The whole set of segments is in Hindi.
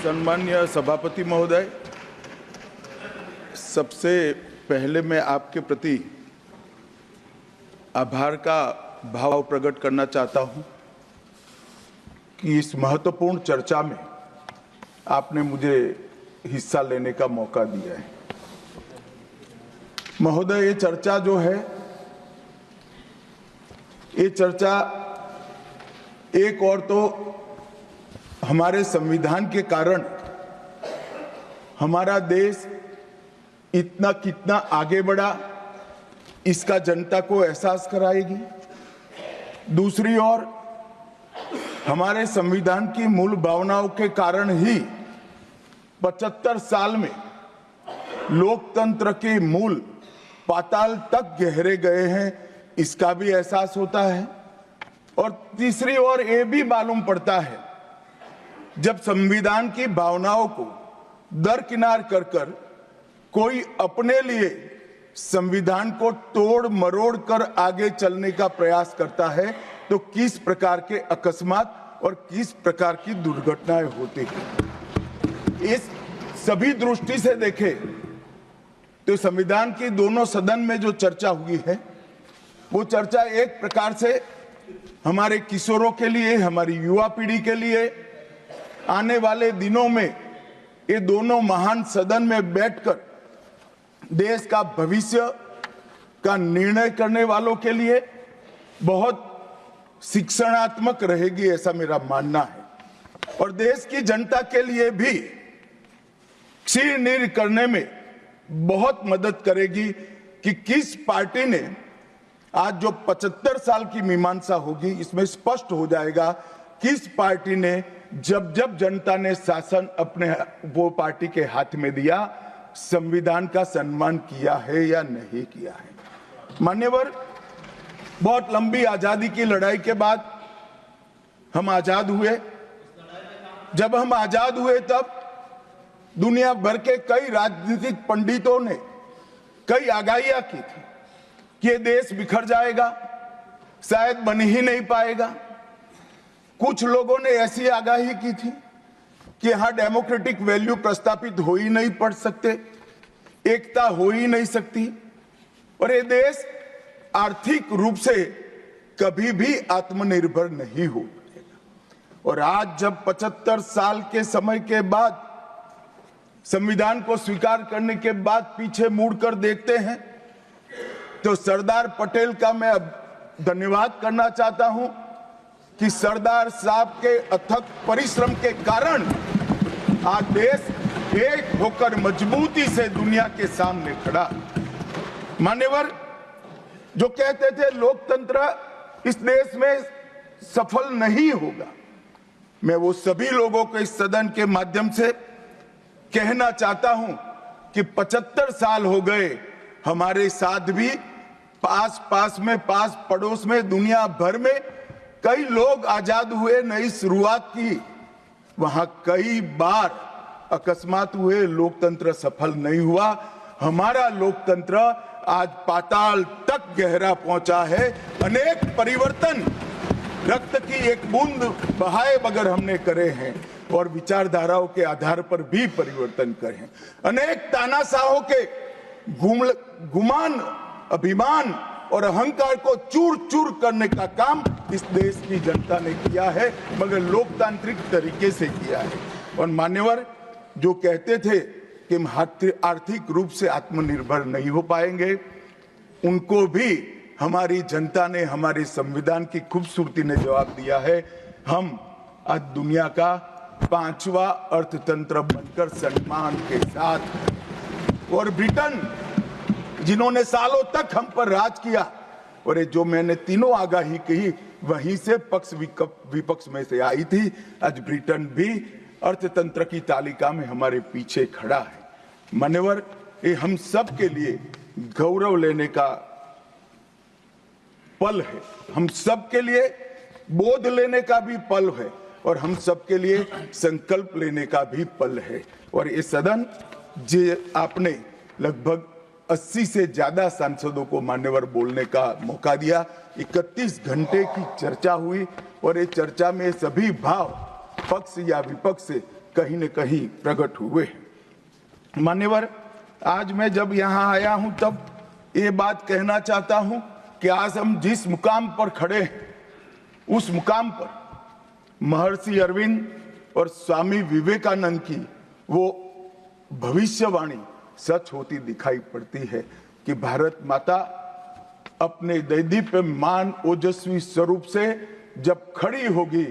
सम्मान्य सभापति महोदय, सबसे पहले मैं आपके प्रति आभार का भाव प्रकट करना चाहता हूं कि इस महत्वपूर्ण चर्चा में आपने मुझे हिस्सा लेने का मौका दिया है। महोदय, ये चर्चा जो है, ये चर्चा एक और तो हमारे संविधान के कारण हमारा देश इतना कितना आगे बढ़ा इसका जनता को एहसास कराएगी। दूसरी ओर हमारे संविधान की मूल भावनाओं के कारण ही 75 साल में लोकतंत्र के मूल पाताल तक गहरे गए हैं, इसका भी एहसास होता है। और तीसरी ओर ये भी मालूम पड़ता है, जब संविधान की भावनाओं को दरकिनार कर कोई अपने लिए संविधान को तोड़ मरोड़ कर आगे चलने का प्रयास करता है तो किस प्रकार के अकस्मात और किस प्रकार की दुर्घटनाएं होती हैं। इस सभी दृष्टि से देखें तो संविधान की दोनों सदन में जो चर्चा हुई है, वो चर्चा एक प्रकार से हमारे किशोरों के लिए, हमारी युवा पीढ़ी के लिए आने वाले दिनों में ये दोनों महान सदन में बैठकर देश का भविष्य का निर्णय करने वालों के लिए बहुत शिक्षणात्मक रहेगी, ऐसा मेरा मानना है। और देश की जनता के लिए भी क्षीर करने में बहुत मदद करेगी कि किस पार्टी ने आज जो 75 साल की मीमांसा होगी, इसमें स्पष्ट हो जाएगा किस पार्टी ने जब जब जनता ने शासन अपने वो पार्टी के हाथ में दिया, संविधान का सम्मान किया है या नहीं किया है। मान्यवर, बहुत लंबी आजादी की लड़ाई के बाद हम आजाद हुए। जब हम आजाद हुए तब दुनिया भर के कई राजनीतिक पंडितों ने कई आगाहियां की थी कि ये देश बिखर जाएगा, शायद बन ही नहीं पाएगा। कुछ लोगों ने ऐसी आगाही की थी कि यहां डेमोक्रेटिक वैल्यू प्रस्तापित हो ही नहीं पड़ सकते, एकता हो ही नहीं सकती और ये देश आर्थिक रूप से कभी भी आत्मनिर्भर नहीं हो पाएगा। और आज जब 75 साल के समय के बाद संविधान को स्वीकार करने के बाद पीछे मुड़कर देखते हैं तो सरदार पटेल का मैं अब धन्यवाद करना चाहता हूं कि सरदार साहब के अथक परिश्रम के कारण आज देश एक होकर मजबूती से दुनिया के सामने खड़ा। मान्यवर, जो कहते थे लोकतंत्र इस देश में सफल नहीं होगा, मैं वो सभी लोगों को इस सदन के माध्यम से कहना चाहता हूं कि 75 साल हो गए, हमारे साथ भी पास पड़ोस में दुनिया भर में कई लोग आजाद हुए, नई शुरुआत की, वहां कई बार अकस्मात हुए, लोकतंत्र सफल नहीं हुआ। हमारा लोकतंत्र आज पाताल तक गहरा पहुंचा है। अनेक परिवर्तन रक्त की एक बूंद बहाए बगैर हमने करे हैं और विचारधाराओं के आधार पर भी परिवर्तन करे हैं। अनेक तानाशाहों के गुमान, अभिमान और अहंकार को चूर चूर करने का काम इस देश की जनता ने किया है, मगर लोकतांत्रिक तरीके से किया है। और मान्यवर, जो कहते थे कि हम आर्थिक रूप से आत्मनिर्भर नहीं हो पाएंगे, उनको भी हमारी जनता ने, हमारे संविधान की खूबसूरती ने जवाब दिया है। हम आज दुनिया का 5वां अर्थतंत्र बनकर सम्मान के साथ, और ब्रिटेन जिन्होंने सालों तक हम पर राज किया, और ये जो मैंने तीनों आगाही कही वहीं से पक्ष विपक्ष में से आई थी, आज ब्रिटेन भी अर्थतंत्र की तालिका में हमारे पीछे खड़ा है। मान्यवर, ये हम सब के लिए गौरव लेने का पल है, हम सब के लिए बोध लेने का भी पल है और हम सब के लिए संकल्प लेने का भी पल है। और ये सदन जे आपने लगभग 80 से ज्यादा सांसदों को मान्यवर बोलने का मौका दिया, 31 घंटे की चर्चा हुई और ये चर्चा में सभी भाव पक्ष या विपक्ष से कहीं न कहीं प्रकट हुए। मान्यवर, आज मैं जब यहाँ आया हूँ तब ये बात कहना चाहता हूँ कि आज हम जिस मुकाम पर खड़े हैं उस मुकाम पर महर्षि अरविंद और स्वामी विवेकानंद की वो भविष्यवाणी सच होती दिखाई पड़ती है कि भारत माता अपने दैदीप्यमान ओजस्वी स्वरूप से जब खड़ी होगी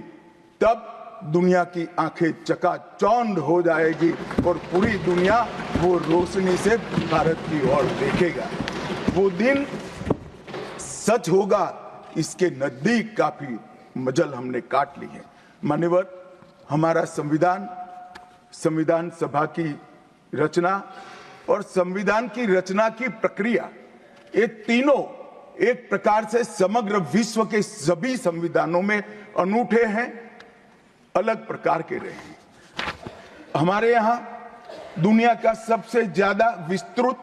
तब दुनिया की आंखें चकाचौंध हो जाएगी और पूरी दुनिया वो रोशनी से भारत की ओर देखेगा। वो दिन सच होगा, इसके नजदीक काफी मजल हमने काट ली है। मान्यवर, हमारा संविधान सभा की रचना और संविधान की रचना की प्रक्रिया, ये तीनों एक प्रकार से समग्र विश्व के सभी संविधानों में अनूठे हैं, अलग प्रकार के रहे हैं। हमारे यहाँ दुनिया का सबसे ज्यादा विस्तृत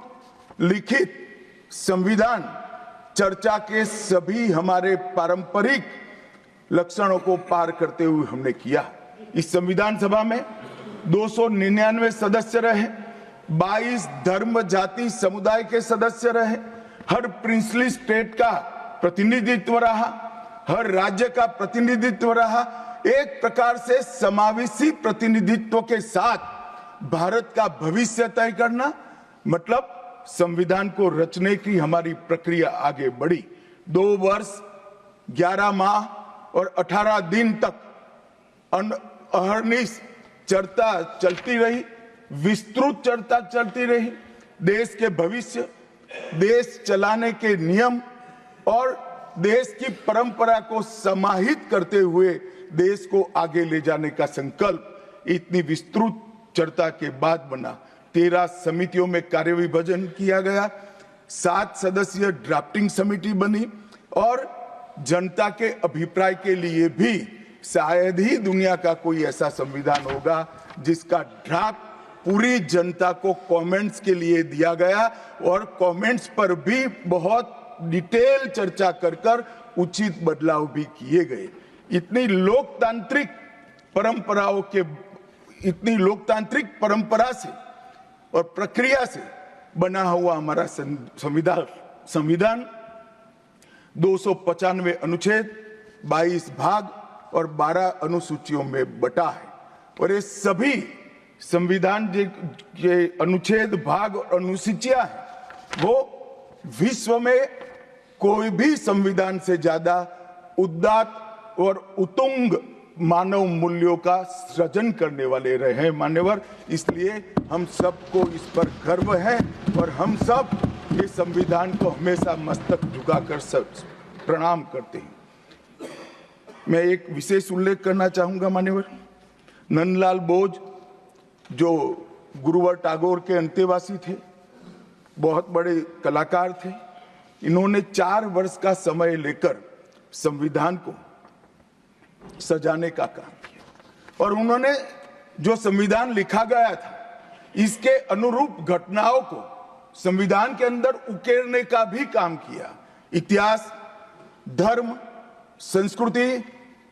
लिखित संविधान चर्चा के सभी हमारे पारंपरिक लक्षणों को पार करते हुए हमने किया। इस संविधान सभा में 299 सदस्य रहे, 22 धर्म जाति समुदाय के सदस्य रहे, हर प्रिंसली स्टेट का प्रतिनिधित्व रहा, हर राज्य का प्रतिनिधित्व रहा। एक प्रकार से समावेशी प्रतिनिधित्व के साथ भारत का भविष्य तय करना, मतलब संविधान को रचने की हमारी प्रक्रिया आगे बढ़ी। 2 वर्ष 11 माह और 18 दिन तक अहर्निश चर्चा चलती रही, विस्तृत चर्चा चलती रही। देश के भविष्य, देश चलाने के नियम और देश की परंपरा को समाहित करते हुए देश को आगे ले जाने का संकल्प इतनी विस्तृत चर्चा के बाद बना। 13 समितियों में कार्य विभाजन किया गया, 7 सदस्यीय ड्राफ्टिंग समिति बनी और जनता के अभिप्राय के लिए भी शायद ही दुनिया का कोई ऐसा संविधान होगा जिसका ड्राफ्ट पूरी जनता को कमेंट्स के लिए दिया गया और कमेंट्स पर भी बहुत डिटेल चर्चा कर उचित बदलाव भी किए गए। इतनी लोकतांत्रिक परंपरा से और प्रक्रिया से बना हुआ हमारा संविधान 295 अनुच्छेद, 22 भाग और 12 अनुसूचियों में बटा है। और ये सभी संविधान के अनुच्छेद, भाग और अनुसूचियां हैं, वो विश्व में कोई भी संविधान से ज्यादा उदात्त और उत्तुंग मानव मूल्यों का सृजन करने वाले रहे हैं। मान्यवर, इसलिए हम सबको इस पर गर्व है और हम सब इस संविधान को हमेशा मस्तक झुकाकर सब प्रणाम करते हैं। मैं एक विशेष उल्लेख करना चाहूंगा मान्यवर, नंदलाल बोस जो गुरुवर टैगोर के अंतेवासी थे, बहुत बड़े कलाकार थे। इन्होंने 4 वर्ष का समय लेकर संविधान को सजाने का काम किया और उन्होंने जो संविधान लिखा गया था इसके अनुरूप घटनाओं को संविधान के अंदर उकेरने का भी काम किया। इतिहास, धर्म, संस्कृति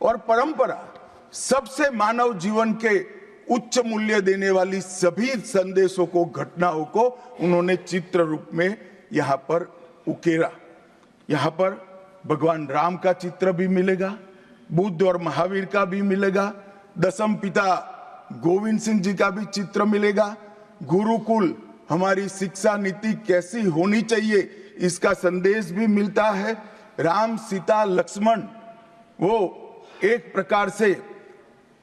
और परंपरा, सबसे मानव जीवन के उच्च मूल्य देने वाली सभी संदेशों को, घटनाओं को उन्होंने चित्र रूप में यहाँ पर उकेरा। यहाँ पर भगवान राम का चित्र भी मिलेगा, बुद्ध और महावीर का भी मिलेगा, दशम पिता गोविंद सिंह जी का भी चित्र मिलेगा, गुरुकुल हमारी शिक्षा नीति कैसी होनी चाहिए इसका संदेश भी मिलता है, राम सीता लक्ष्मण वो एक प्रकार से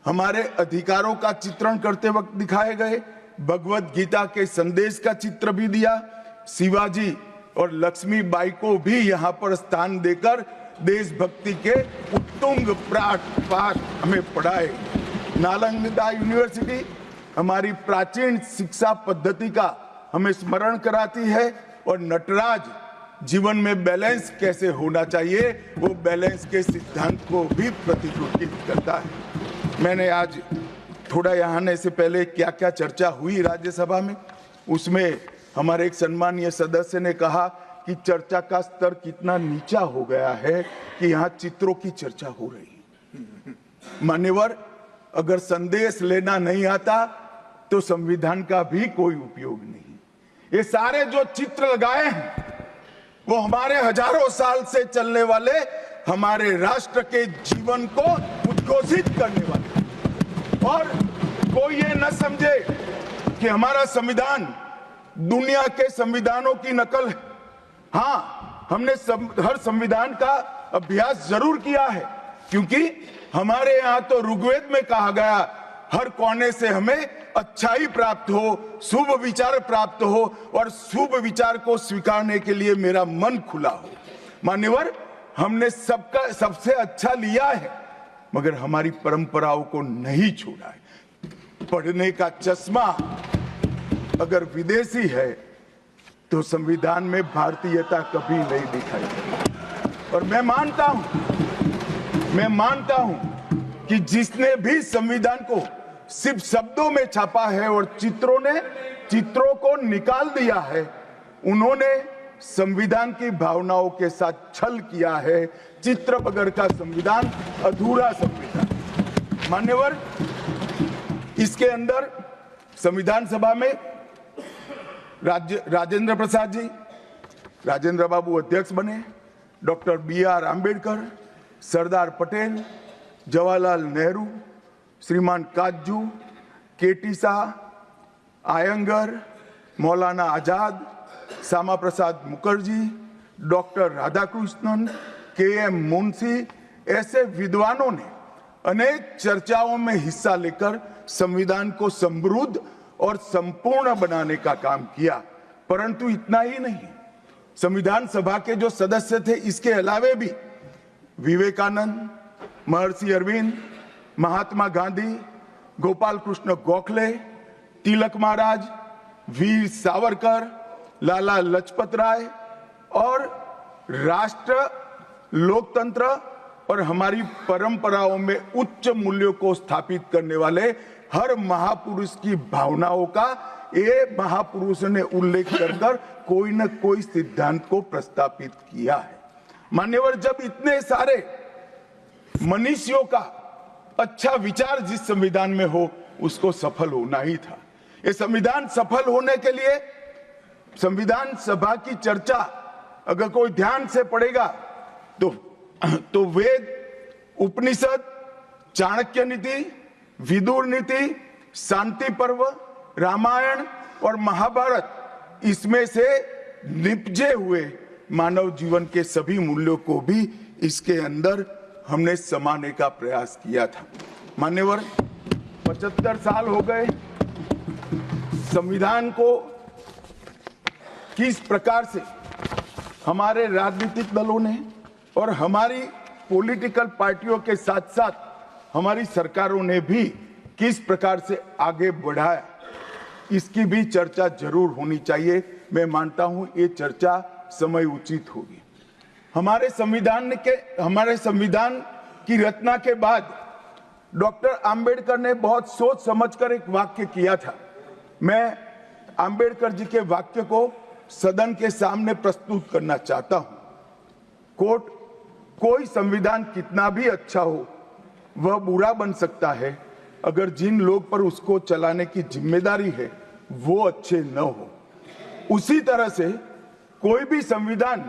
हमारे अधिकारों का चित्रण करते वक्त दिखाए गए, भगवत गीता के संदेश का चित्र भी दिया, शिवाजी और लक्ष्मीबाई को भी यहाँ पर स्थान देकर देशभक्ति के उत्तुंग पाठ हमें पढ़ाए। नालंदा यूनिवर्सिटी हमारी प्राचीन शिक्षा पद्धति का हमें स्मरण कराती है और नटराज जीवन में बैलेंस कैसे होना चाहिए वो बैलेंस के सिद्धांत को भी प्रतिरूपित करता है। मैंने आज थोड़ा यहाँ आने से पहले क्या क्या चर्चा हुई राज्यसभा में, उसमें हमारे एक सम्मानीय सदस्य ने कहा कि चर्चा का स्तर कितना नीचा हो गया है कि यहाँ चित्रों की चर्चा हो रही है। मान्यवर, अगर संदेश लेना नहीं आता तो संविधान का भी कोई उपयोग नहीं। ये सारे जो चित्र लगाए हैं वो हमारे हजारों साल से चलने वाले हमारे राष्ट्र के जीवन को उद्घोषित करने वाले। और कोई ये न समझे कि हमारा संविधान दुनिया के संविधानों की नकल है। हाँ, हमने हर संविधान का अभ्यास जरूर किया है, क्योंकि हमारे यहाँ तो ऋग्वेद में कहा गया हर कोने से हमें अच्छाई प्राप्त हो, शुभ विचार प्राप्त हो और शुभ विचार को स्वीकारने के लिए मेरा मन खुला हो। मान्यवर, हमने सबका सबसे अच्छा लिया है, मगर हमारी परंपराओं को नहीं छोड़ा है। पढ़ने का चश्मा अगर विदेशी है तो संविधान में भारतीयता कभी नहीं दिखाई देती। और मैं मानता हूं कि जिसने भी संविधान को सिर्फ शब्दों में छापा है और चित्रों को निकाल दिया है, उन्होंने संविधान की भावनाओं के साथ छल किया है। चित्र बगैर का संविधान अधूरा संविधान। मान्यवर, इसके अंदर संविधान सभा में राजेंद्र प्रसाद जी, राजेंद्र बाबू अध्यक्ष बने, डॉक्टर BR आंबेडकर, सरदार पटेल, जवाहरलाल नेहरू, श्रीमान काजू, KT Shah, Iyengar, Maulana Azad, Shyama Prasad Mukherjee, doctor Radhakrishnan, KM Munshi, ऐसे विद्वानों ने अनेक चर्चाओं में हिस्सा लेकर संविधान को समृद्ध और संपूर्ण बनाने का काम किया। परंतु इतना ही नहीं, संविधान सभा के जो सदस्य थे, इसके अलावे भी विवेकानंद, महर्षि अरविंद, महात्मा गांधी, गोपाल कृष्ण गोखले, तिलक महाराज, वीर सावरकर, लाला लजपत राय और राष्ट्र, लोकतंत्र और हमारी परंपराओं में उच्च मूल्यों को स्थापित करने वाले हर महापुरुष की भावनाओं का ये महापुरुष ने उल्लेख कर कोई न कोई सिद्धांत को प्रस्तापित किया है। मान्यवर, जब इतने सारे मनुष्यों का अच्छा विचार जिस संविधान में हो, उसको सफल होना ही था। ये संविधान सफल होने के लिए संविधान सभा की चर्चा अगर कोई ध्यान से पढ़ेगा तो वेद, उपनिषद, चाणक्य नीति, विदुर नीति, शांति पर्व, रामायण और महाभारत, इसमें से निपजे हुए मानव जीवन के सभी मूल्यों को भी इसके अंदर हमने समाने का प्रयास किया था। मान्यवर, 75 साल हो गए संविधान को किस प्रकार से हमारे राजनीतिक दलों ने और हमारी पॉलिटिकल पार्टियों के साथ साथ हमारी सरकारों ने भी किस प्रकार से आगे बढ़ाया, इसकी भी चर्चा जरूर होनी चाहिए। मैं मानता हूं ये चर्चा समय उचित होगी। हमारे संविधान की रचना के बाद डॉक्टर आंबेडकर ने बहुत सोच समझकर एक वाक्य किया था। मैं आंबेडकर जी के वाक्य को सदन के सामने प्रस्तुत करना चाहता हूं। कोट, कोई संविधान कितना भी अच्छा हो वह बुरा बन सकता है अगर जिन लोग पर उसको चलाने की जिम्मेदारी है वो अच्छे न हो। उसी तरह से कोई भी संविधान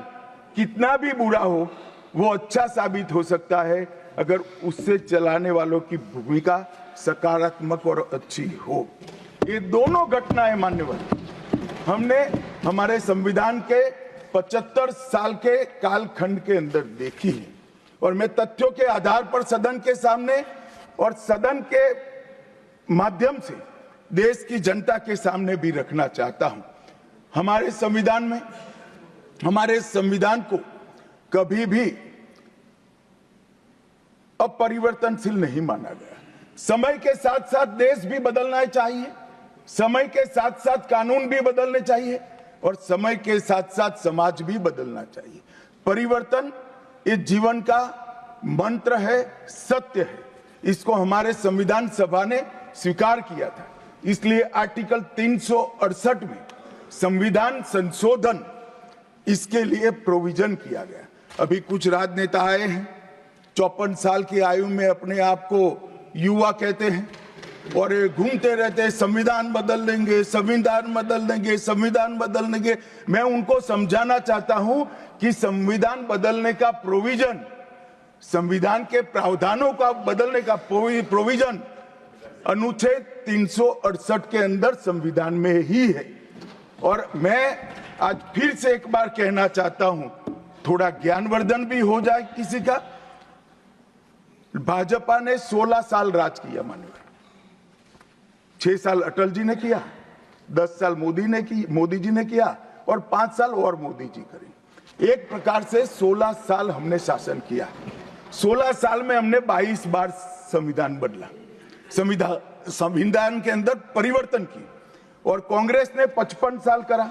कितना भी बुरा हो वो अच्छा साबित हो सकता है अगर उससे चलाने वालों की भूमिका सकारात्मक और अच्छी हो। ये दोनों घटनाएं मान्यवर हमने हमारे संविधान के 75 साल के कालखंड के अंदर देखी है और मैं तथ्यों के आधार पर सदन के सामने और सदन के माध्यम से देश की जनता के सामने भी रखना चाहता हूं। हमारे संविधान को कभी भी अपरिवर्तनशील नहीं माना गया। समय के साथ साथ देश भी बदलना चाहिए, समय के साथ साथ कानून भी बदलने चाहिए और समय के साथ साथ समाज भी बदलना चाहिए। परिवर्तन इस जीवन का मंत्र है, सत्य है। इसको हमारे संविधान सभा ने स्वीकार किया था। इसलिए आर्टिकल 368 में संविधान संशोधन इसके लिए प्रोविजन किया गया। अभी कुछ राजनेता आए हैं 54 साल की आयु में अपने आप को युवा कहते हैं और ये घूमते रहते हैं, संविधान बदल देंगे, संविधान बदल देंगे, संविधान बदल देंगे। मैं उनको समझाना चाहता हूं कि संविधान बदलने का प्रोविजन, संविधान के प्रावधानों का बदलने का प्रोविजन अनुच्छेद 368 के अंदर संविधान में ही है। और मैं आज फिर से एक बार कहना चाहता हूं, थोड़ा ज्ञानवर्धन भी हो जाए किसी का। भाजपा ने 16 साल राज किया, माननीय 6 साल अटल जी ने किया, 10 साल मोदी जी ने किया और 5 साल और मोदी जी करें। एक प्रकार से 16 साल हमने शासन किया। 16 साल में हमने 22 बार संविधान बदला, संविधान के अंदर परिवर्तन की। और कांग्रेस ने 55 साल करा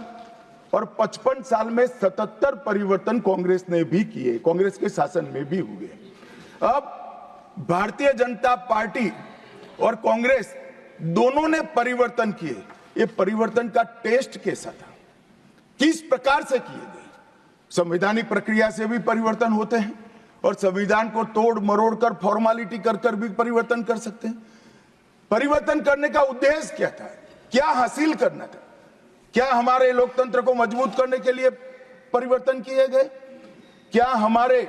और 55 साल में 77 परिवर्तन कांग्रेस ने भी किए, कांग्रेस के शासन में भी हुए। अब भारतीय जनता पार्टी और कांग्रेस दोनों ने परिवर्तन किए। ये परिवर्तन का टेस्ट कैसा था, किस प्रकार से किए गए? संवैधानिक प्रक्रिया से भी परिवर्तन होते हैं और संविधान को तोड़ मरोड़ कर, फॉर्मेलिटी कर कर भी परिवर्तन कर सकते हैं। परिवर्तन करने का उद्देश्य क्या था, क्या हासिल करना था? क्या हमारे लोकतंत्र को मजबूत करने के लिए परिवर्तन किए गए? क्या हमारे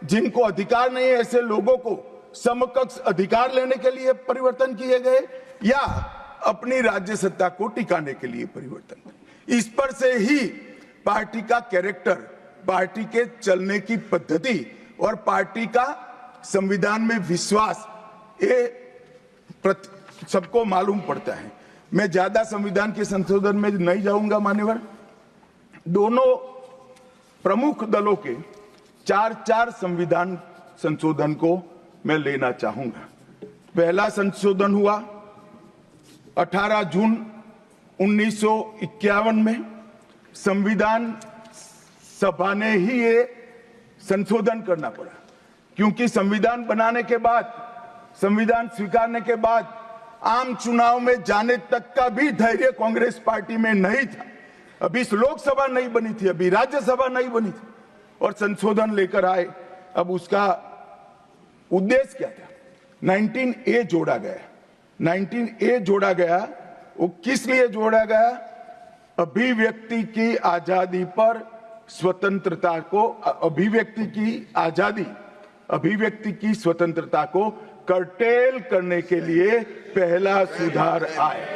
जिनको अधिकार नहीं है ऐसे लोगों को समकक्ष अधिकार लेने के लिए परिवर्तन किए गए, या अपनी राज्य सत्ता को टिकाने के लिए परिवर्तन? इस पर से ही पार्टी का कैरेक्टर, पार्टी के चलने की पद्धति और पार्टी का संविधान में विश्वास, ये सबको मालूम पड़ता है। मैं ज्यादा संविधान के संशोधन में नहीं जाऊंगा मान्यवर। दोनों प्रमुख दलों के 4 संविधान संशोधन को मैं लेना चाहूंगा। पहला संशोधन हुआ 18 जून 1951 में। संविधान सभा ने ही ये संशोधन करना पड़ा, क्योंकि संविधान बनाने के बाद, संविधान स्वीकारने के बाद आम चुनाव में जाने तक का भी धैर्य कांग्रेस पार्टी में नहीं था। अभी लोकसभा नहीं बनी थी, अभी राज्यसभा नहीं बनी थी और संशोधन लेकर आए। अब उसका उद्देश्य क्या था? 19A जोड़ा गया। 19A जोड़ा गया, वो किस लिए जोड़ा गया? अभिव्यक्ति की आजादी पर स्वतंत्रता को, अभिव्यक्ति की आजादी, अभिव्यक्ति की स्वतंत्रता को कर्टेल करने के लिए पहला सुधार आया।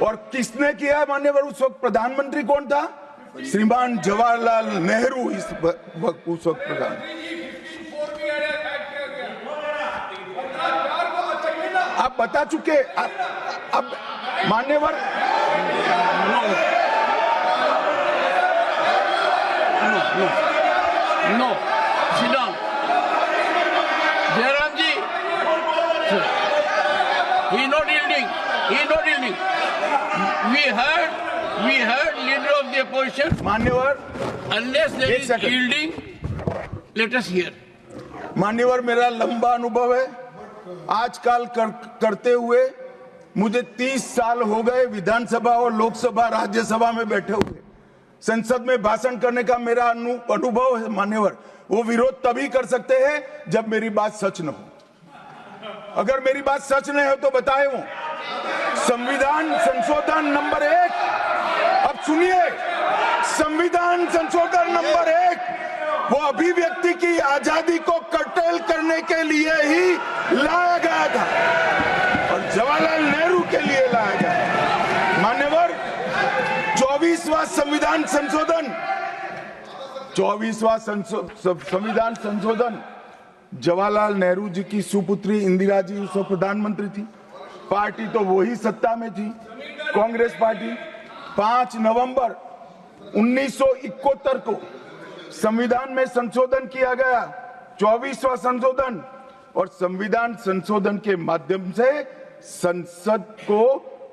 और किसने किया मान्यवर? उस वक्त प्रधानमंत्री कौन था? श्रीमान जवाहरलाल नेहरू उस वक्त प्रधान। आप बता चुके। अब मान्यवर no sit down. Jairam ji, he not yielding. We heard leader of the opposition. मान्यवर, Unless there is yielding, let us hear. मान्यवर, मेरा लंबा अनुभव है आजकल करते हुए। मुझे 30 साल हो गए विधानसभा और लोकसभा राज्यसभा में बैठे हुए। संसद में भाषण करने का मेरा अनुभव है मान्यवर। वो विरोध तभी कर सकते हैं जब मेरी बात सच न हो। अगर मेरी बात सच नहीं हो तो बताए वो। संविधान संशोधन नंबर 1, अब सुनिए, संविधान संशोधन नंबर 1 वो अभिव्यक्ति की आजादी को कर्टेल करने के लिए ही लाया गया था और जवाहरलाल नेहरू के लिए लाया गया। मान्यवर, 24वां संविधान संशोधन, 24वां संविधान संशोधन जवाहरलाल नेहरू जी की सुपुत्री इंदिरा जी उस वक्त प्रधानमंत्री थी। पार्टी तो वही सत्ता में थी, कांग्रेस पार्टी। 5 नवंबर 1971 को संविधान में संशोधन किया गया, 24वां संशोधन। और संविधान संशोधन के माध्यम से संसद को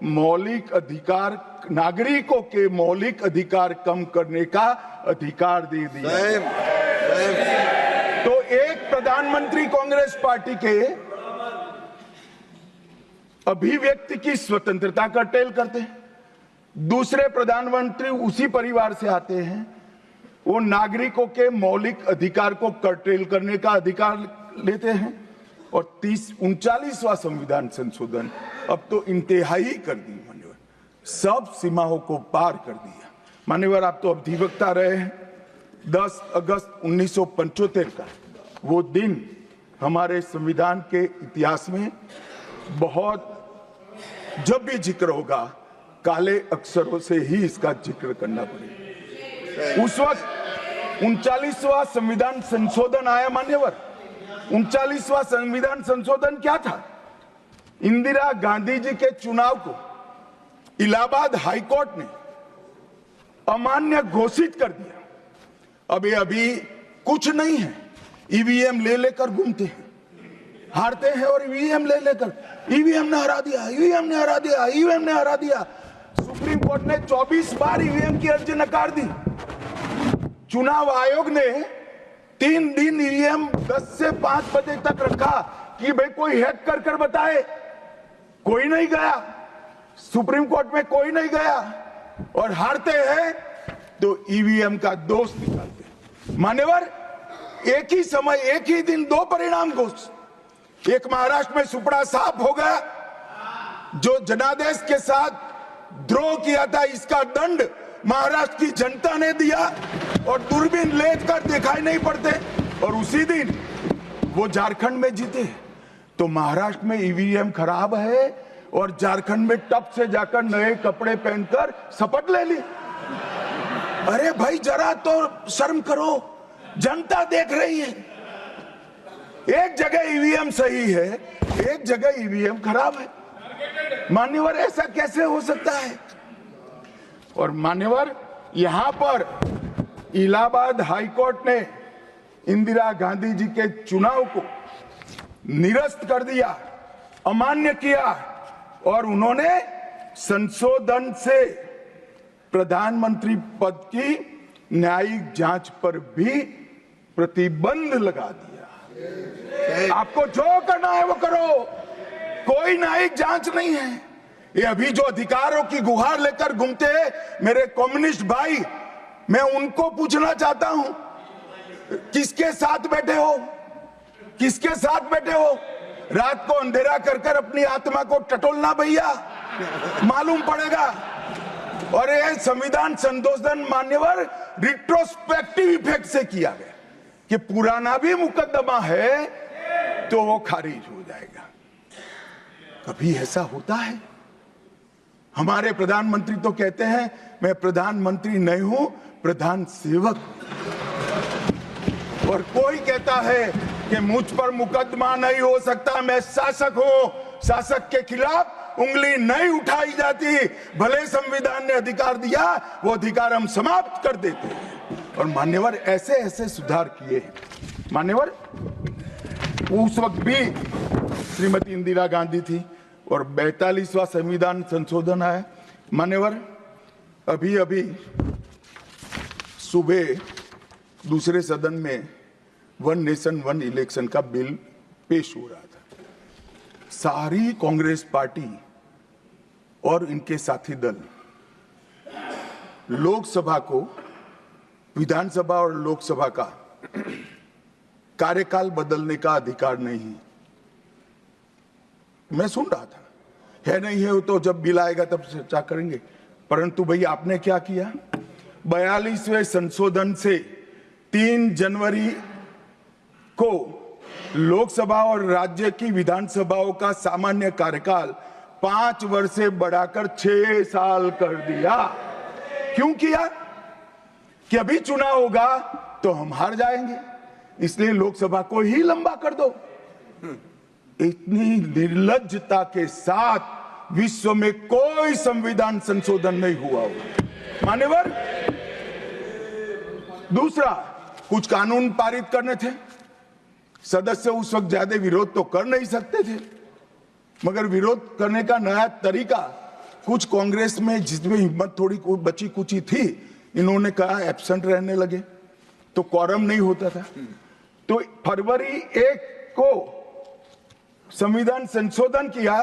मौलिक अधिकार, नागरिकों के मौलिक अधिकार कम करने का अधिकार दे दिया। तो एक प्रधानमंत्री कांग्रेस पार्टी के अभिव्यक्ति की स्वतंत्रता कर्टेल करते हैं, दूसरे प्रधानमंत्री उसी परिवार से आते हैं, वो नागरिकों के मौलिक अधिकार को कर्टेल करने का अधिकार लेते हैं। और 39वां संविधान संशोधन अब तो इंतहाई कर दी मान्यवर, सब सीमाओं को पार कर दिया। मान्यवर, आप तो अधिवक्ता रहे हैं। 10 अगस्त 1975 का वो दिन हमारे संविधान के इतिहास में बहुत, जब भी जिक्र होगा काले अक्षरों से ही इसका जिक्र करना पड़ेगा। उस वक्त 39वां संविधान संशोधन आया मान्यवर। 39वां संविधान संशोधन क्या था? इंदिरा गांधी जी के चुनाव को इलाहाबाद हाईकोर्ट ने अमान्य घोषित कर दिया। अब ये अभी कुछ नहीं है, ईवीएम ले लेकर घूमते हैं, हारते हैं और ईवीएम ले लेकर, ईवीएम ने हरा दिया, ईवीएम ने हरा दिया, ईवीएम ने हरा दिया। सुप्रीम कोर्ट ने 24 बार ईवीएम की अर्जी नकार दी। चुनाव आयोग ने 3 दिन ईवीएम 10 से 5 बजे तक रखा कि भाई कोई हैक कर कर बताए। कोई नहीं गया, सुप्रीम कोर्ट में कोई नहीं गया, और हारते हैं तो ईवीएम का दोष निकालते हैं। मान्यवर, एक ही समय, एक ही दिन 2 परिणाम घोषित। एक महाराष्ट्र में सुपड़ा साफ हो गया, जो जनादेश के साथ द्रोह किया था इसका दंड महाराष्ट्र की जनता ने दिया, और दूरबीन लेकर दिखाई नहीं पड़ते, और उसी दिन वो झारखंड में जीते। तो महाराष्ट्र में ईवीएम खराब है और झारखंड में टप से जाकर नए कपड़े पहनकर शपथ ले ली। अरे भाई, जरा तो शर्म करो, जनता देख रही है। एक जगह ईवीएम सही है, एक जगह ईवीएम खराब है। मान्यवर, ऐसा कैसे हो सकता है? और मान्यवर, यहां पर इलाहाबाद हाईकोर्ट ने इंदिरा गांधी जी के चुनाव को निरस्त कर दिया, अमान्य किया, और उन्होंने संशोधन से प्रधानमंत्री पद की न्यायिक जांच पर भी प्रतिबंध लगा दिया। आपको जो करना है वो करो, कोई न्यायिक जांच नहीं है। ये अभी जो अधिकारों की गुहार लेकर घूमते हैं मेरे कम्युनिस्ट भाई, मैं उनको पूछना चाहता हूं, किसके साथ बैठे हो? किसके साथ बैठे हो? रात को अंधेरा कर कर अपनी आत्मा को टटोलना भैया, मालूम पड़ेगा। और ये संविधान संशोधन मान्यवर रिट्रोस्पेक्टिव इफेक्ट से किया गया कि पुराना भी मुकदमा है तो वो खारिज हो जाएगा। कभी ऐसा होता है? हमारे प्रधानमंत्री तो कहते हैं मैं प्रधानमंत्री नहीं हूं, प्रधान सेवक। और कोई कहता है कि मुझ पर मुकदमा नहीं हो सकता, मैं शासक हूं, शासक के खिलाफ उंगली नहीं उठाई जाती। भले संविधान ने अधिकार दिया, वो अधिकार हम समाप्त कर देते हैं। और मान्यवर, ऐसे ऐसे सुधार किए हैं। मान्यवर, उस वक्त भी श्रीमती इंदिरा गांधी थी और 42वां संविधान संशोधन आया। मान्यवर, अभी अभी सुबह दूसरे सदन में 1 नेशन 1 इलेक्शन का बिल पेश हो रहा था। सारी कांग्रेस पार्टी और इनके साथी दल लोकसभा को, विधानसभा और लोकसभा का कार्यकाल बदलने का अधिकार नहीं है। मैं सुन रहा था, है नहीं है तो जब बिल आएगा तब चर्चा करेंगे। परंतु भाई, आपने क्या किया? 42वें संशोधन से 3 जनवरी को लोकसभा और राज्य की विधानसभाओं का सामान्य कार्यकाल 5 वर्ष से बढ़ाकर 6 साल कर दिया। क्यों किया? कि अभी चुनाव होगा तो हम हार जाएंगे, इसलिए लोकसभा को ही लंबा कर दो। इतनी निर्लज्जता के साथ विश्व में कोई संविधान संशोधन नहीं हुआ होगा। मान्यवर, दूसरा, कुछ कानून पारित करने थे। सदस्य उस वक्त ज्यादा विरोध तो कर नहीं सकते थे, मगर विरोध करने का नया तरीका कुछ कांग्रेस में, जिसमें हिम्मत थोड़ी बची कुची थी, इन्होंने कहा एब्सेंट रहने लगे तो क्वारम नहीं होता था। तो फरवरी 1 को संविधान संशोधन किया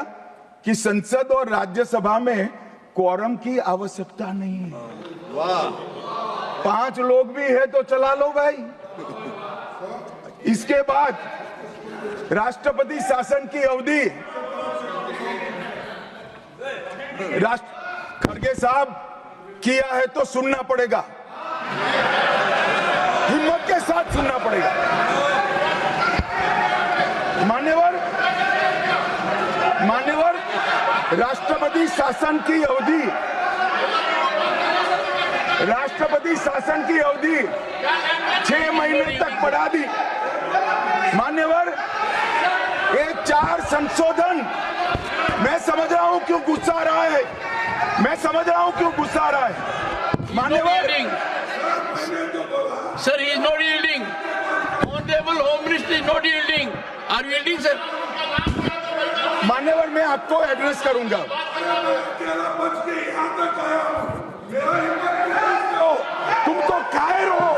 कि संसद और राज्यसभा में क्वारम की आवश्यकता नहीं है। वाह, 5 लोग भी है तो चला लो भाई। इसके बाद राष्ट्रपति शासन की अवधि, खड़गे साहब, किया है तो सुनना पड़ेगा, हिम्मत के साथ सुनना पड़ेगा। मान्यवर, राष्ट्रपति शासन की अवधि, 6 महीने तक बढ़ा दी। मान्यवर, ये 4 संशोधन, मैं समझ रहा हूं क्यों गुस्सा आ रहा है, मान्यवर। Sir, he is not yielding. Honorable Home Minister is not yielding. Are you yielding, sir? मान्यवर, मैं आपको एड्रेस करूंगा। तुम तो कायर हो,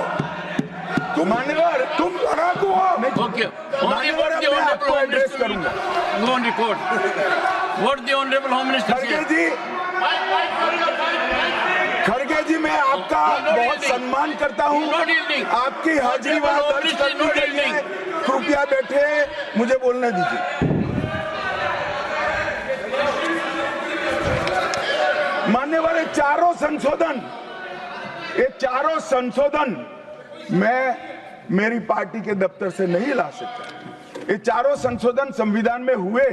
मान्यवर, तुम लड़ाकू हो। Okay. मान्यवर, मैं आपको एड्रेस करूंगा। Go on record. What the Honorable Home Minister said. खड़गे जी, मैं आपका बहुत सम्मान करता हूं, आपकी हाजिरी वहां दर्ज कर दी गई है। कृपया बैठे, मुझे बोलने दीजिए। मान्यवर, ये चारों संशोधन मैं मेरी पार्टी के दफ्तर से नहीं ला सकता। ये चारों संशोधन संविधान में हुए,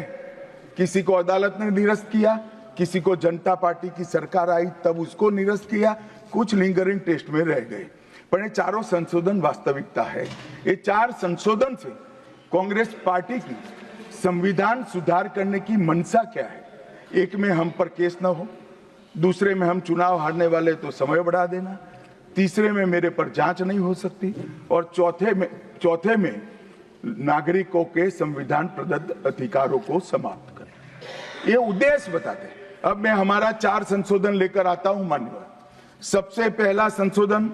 किसी को अदालत ने निरस्त किया, किसी को जनता पार्टी की सरकार आई तब उसको निरस्त किया, कुछ लिंगरिंग टेस्ट में रह गए, पर ये चारों संशोधन वास्तविकता है। ये 4 संशोधन से कांग्रेस पार्टी की संविधान सुधार करने की मंशा क्या है? एक में हम पर केस न हो, दूसरे में हम चुनाव हारने वाले तो समय बढ़ा देना, तीसरे में मेरे पर जांच नहीं हो सकती, और चौथे में नागरिकों के संविधान प्रदत्त अधिकारों को समाप्त करें। ये उद्देश्य बताते हैं। अब मैं हमारा 4 संशोधन लेकर आता हूं। मान्यवर, सबसे पहला संशोधन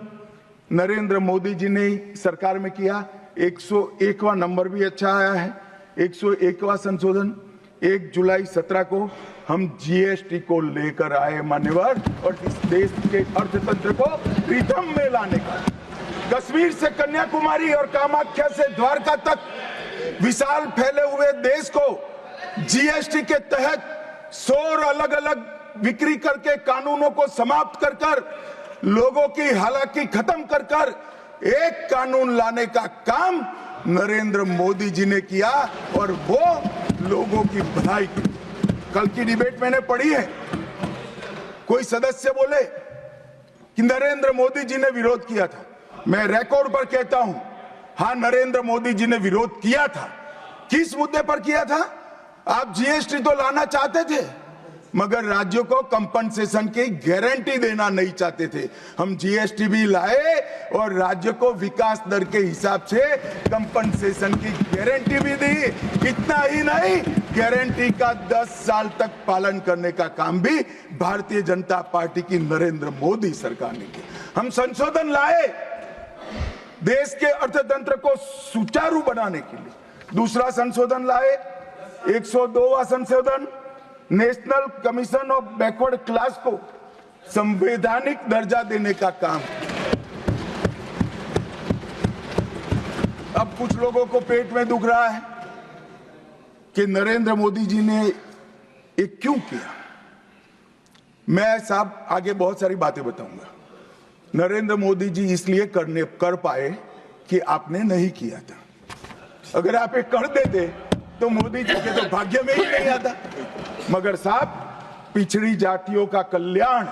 नरेंद्र मोदी जी ने सरकार में किया, 101वां नंबर भी अच्छा आया है। 101वां संशोधन 1 जुलाई 17 को हम जीएसटी को लेकर आए मान्यवर, और इस देश के अर्थतंत्र को रिथम में लाने का, कश्मीर से कन्याकुमारी और कामाख्या से द्वारका तक विशाल फैले हुए देश को जीएसटी के तहत 100 अलग अलग बिक्री करके कानूनों को समाप्त कर लोगों की हालाकी खत्म कर एक कानून लाने का काम नरेंद्र मोदी जी ने किया, और वो लोगों की भलाई की। कल की डिबेट मैंने पढ़ी है, कोई सदस्य बोले कि नरेंद्र मोदी जी ने विरोध किया था। मैं रिकॉर्ड पर कहता हूं, हाँ, नरेंद्र मोदी जी ने विरोध किया था। किस मुद्दे पर किया था? आप जीएसटी तो लाना चाहते थे, मगर राज्यों को कंपनसेशन की गारंटी देना नहीं चाहते थे। हम जीएसटी भी लाए और राज्य को विकास दर के हिसाब से कंपनसेशन की गारंटी भी दी। इतना ही नहीं, गारंटी का 10 साल तक पालन करने का काम भी भारतीय जनता पार्टी की नरेंद्र मोदी सरकार ने किया। हम संशोधन लाए देश के अर्थतंत्र को सुचारू बनाने के लिए। दूसरा संशोधन लाए, 102वां संशोधन, national commission of backward class को संवैधानिक दर्जा देने का काम। अब कुछ लोगों को पेट में दुख रहा है कि नरेंद्र मोदी जी ने ये क्यों किया। मैं साहब आगे बहुत सारी बातें बताऊंगा। नरेंद्र मोदी जी इसलिए कर पाए कि आपने नहीं किया था। अगर आप ये कर देते तो मोदी जी के तो भाग्य में ही नहीं आता। मगर साहब, पिछड़ी जातियों का कल्याण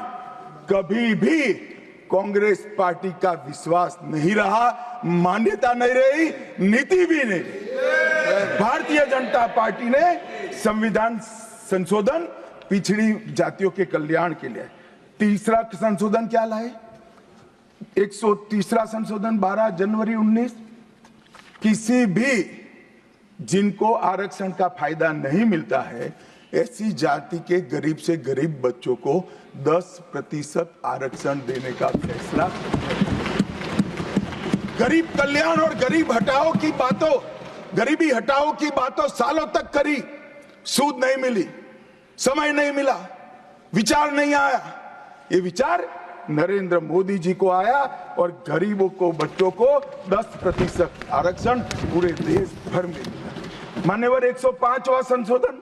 कभी भी कांग्रेस पार्टी का विश्वास नहीं रहा, मान्यता नहीं रही, नीति भी नहीं रही। भारतीय जनता पार्टी ने संविधान संशोधन पिछड़ी जातियों के कल्याण के लिए। तीसरा संशोधन क्या लाए? 130वां संशोधन 12 जनवरी 19, किसी भी जिनको आरक्षण का फायदा नहीं मिलता है, ऐसी जाति के गरीब से गरीब बच्चों को 10% आरक्षण देने का फैसला। गरीब कल्याण और गरीब हटाओ की बातों, गरीबी हटाओ की बातों सालों तक करी, सूद नहीं मिली, समय नहीं मिला, विचार नहीं आया। ये विचार नरेंद्र मोदी जी को आया और गरीबों को, बच्चों को 10% आरक्षण पूरे देश भर में मिला। मान्यवर 105वां संशोधन,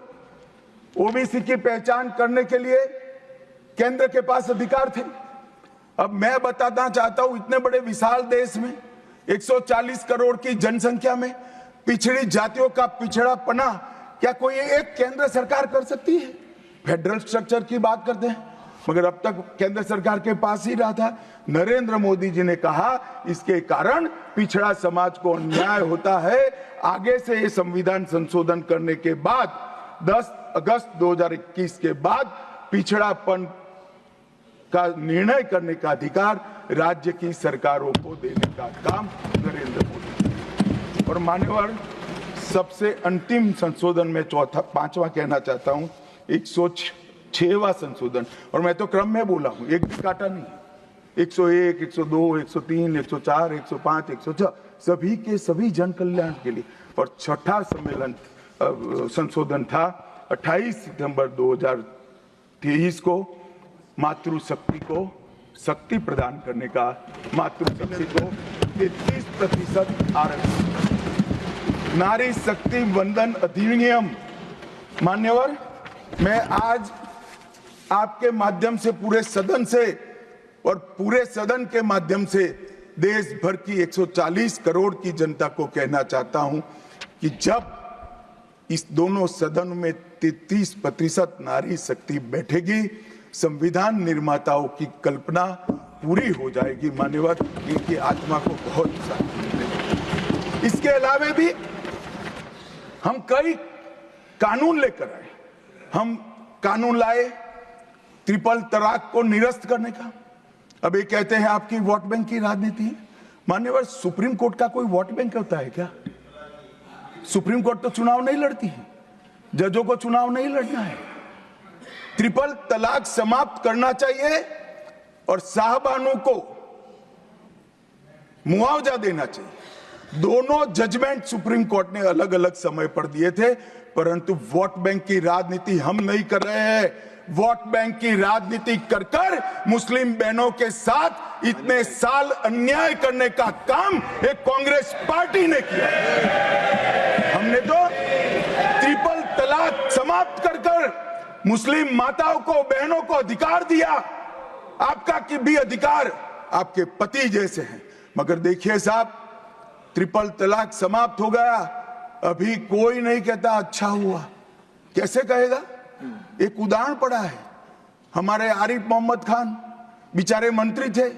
ओबीसी की पहचान करने के लिए केंद्र के पास अधिकार थे। अब मैं बताना चाहता हूं, इतने बड़े विशाल देश में 140 करोड़ की जनसंख्या में पिछड़ी जातियों का पिछड़ापना क्या कोई एक केंद्र सरकार कर सकती है? फेडरल स्ट्रक्चर की बात करते हैं, मगर अब तक केंद्र सरकार के पास ही रहा था। नरेंद्र मोदी जी ने कहा इसके कारण पिछड़ा समाज को अन्याय होता है। आगे से ये संविधान संशोधन करने के बाद 10 अगस्त 2021 के बाद पिछड़ापन का निर्णय करने का अधिकार राज्य की सरकारों को देने का काम नरेंद्र मोदी। और मान्यवर, सबसे अंतिम संशोधन में पांचवा कहना चाहता हूं, 106वां संशोधन, और मैं तो क्रम में बोला हूं, एक भी काटा नहीं। 101, 102, 103, 104, 105, 106 सभी के सभी जन कल्याण के लिए। और छठा सम्मेलन संशोधन था 28 सितंबर 2023 को, मातृशक्ति को शक्ति प्रदान करने का, मातृशक्ति को 33% आरक्षण, नारी शक्ति वंदन अधिनियम। मान्यवर, मैं आज आपके माध्यम से पूरे सदन से और पूरे सदन के माध्यम से देश भर की 140 करोड़ की जनता को कहना चाहता हूं कि जब इस दोनों सदन में 33% नारी शक्ति बैठेगी, संविधान निर्माताओं की कल्पना पूरी हो जाएगी। मान्यवर, इनकी आत्मा को बहुत शांति मिलेगी। इसके अलावा भी हम कई कानून लेकर आए। हम कानून लाए ट्रिपल तलाक को निरस्त करने का। अब ये कहते हैं आपकी वोट बैंक की राजनीति है। मान्यवर, सुप्रीम कोर्ट का कोई वोट बैंक होता है क्या? सुप्रीम कोर्ट तो चुनाव नहीं लड़ती है, जजों को चुनाव नहीं लड़ना है। ट्रिपल तलाक समाप्त करना चाहिए और साहबानों को मुआवजा देना चाहिए। दोनों जजमेंट सुप्रीम कोर्ट ने अलग अलग समय पर दिए थे, परंतु वोट बैंक की राजनीति हम नहीं कर रहे हैं। वोट बैंक की राजनीति कर कर मुस्लिम बहनों के साथ इतने साल अन्याय करने का काम एक कांग्रेस पार्टी ने किया। हमने तो ट्रिपल तलाक समाप्त कर कर मुस्लिम माताओं को, बहनों को अधिकार दिया। आपका कि भी अधिकार आपके पति जैसे हैं, मगर देखिए साहब, ट्रिपल तलाक समाप्त हो गया, अभी कोई नहीं कहता अच्छा हुआ। कैसे कहेगा? एक उदाहरण पड़ा है, हमारे आरिफ मोहम्मद खान बेचारे मंत्री थे,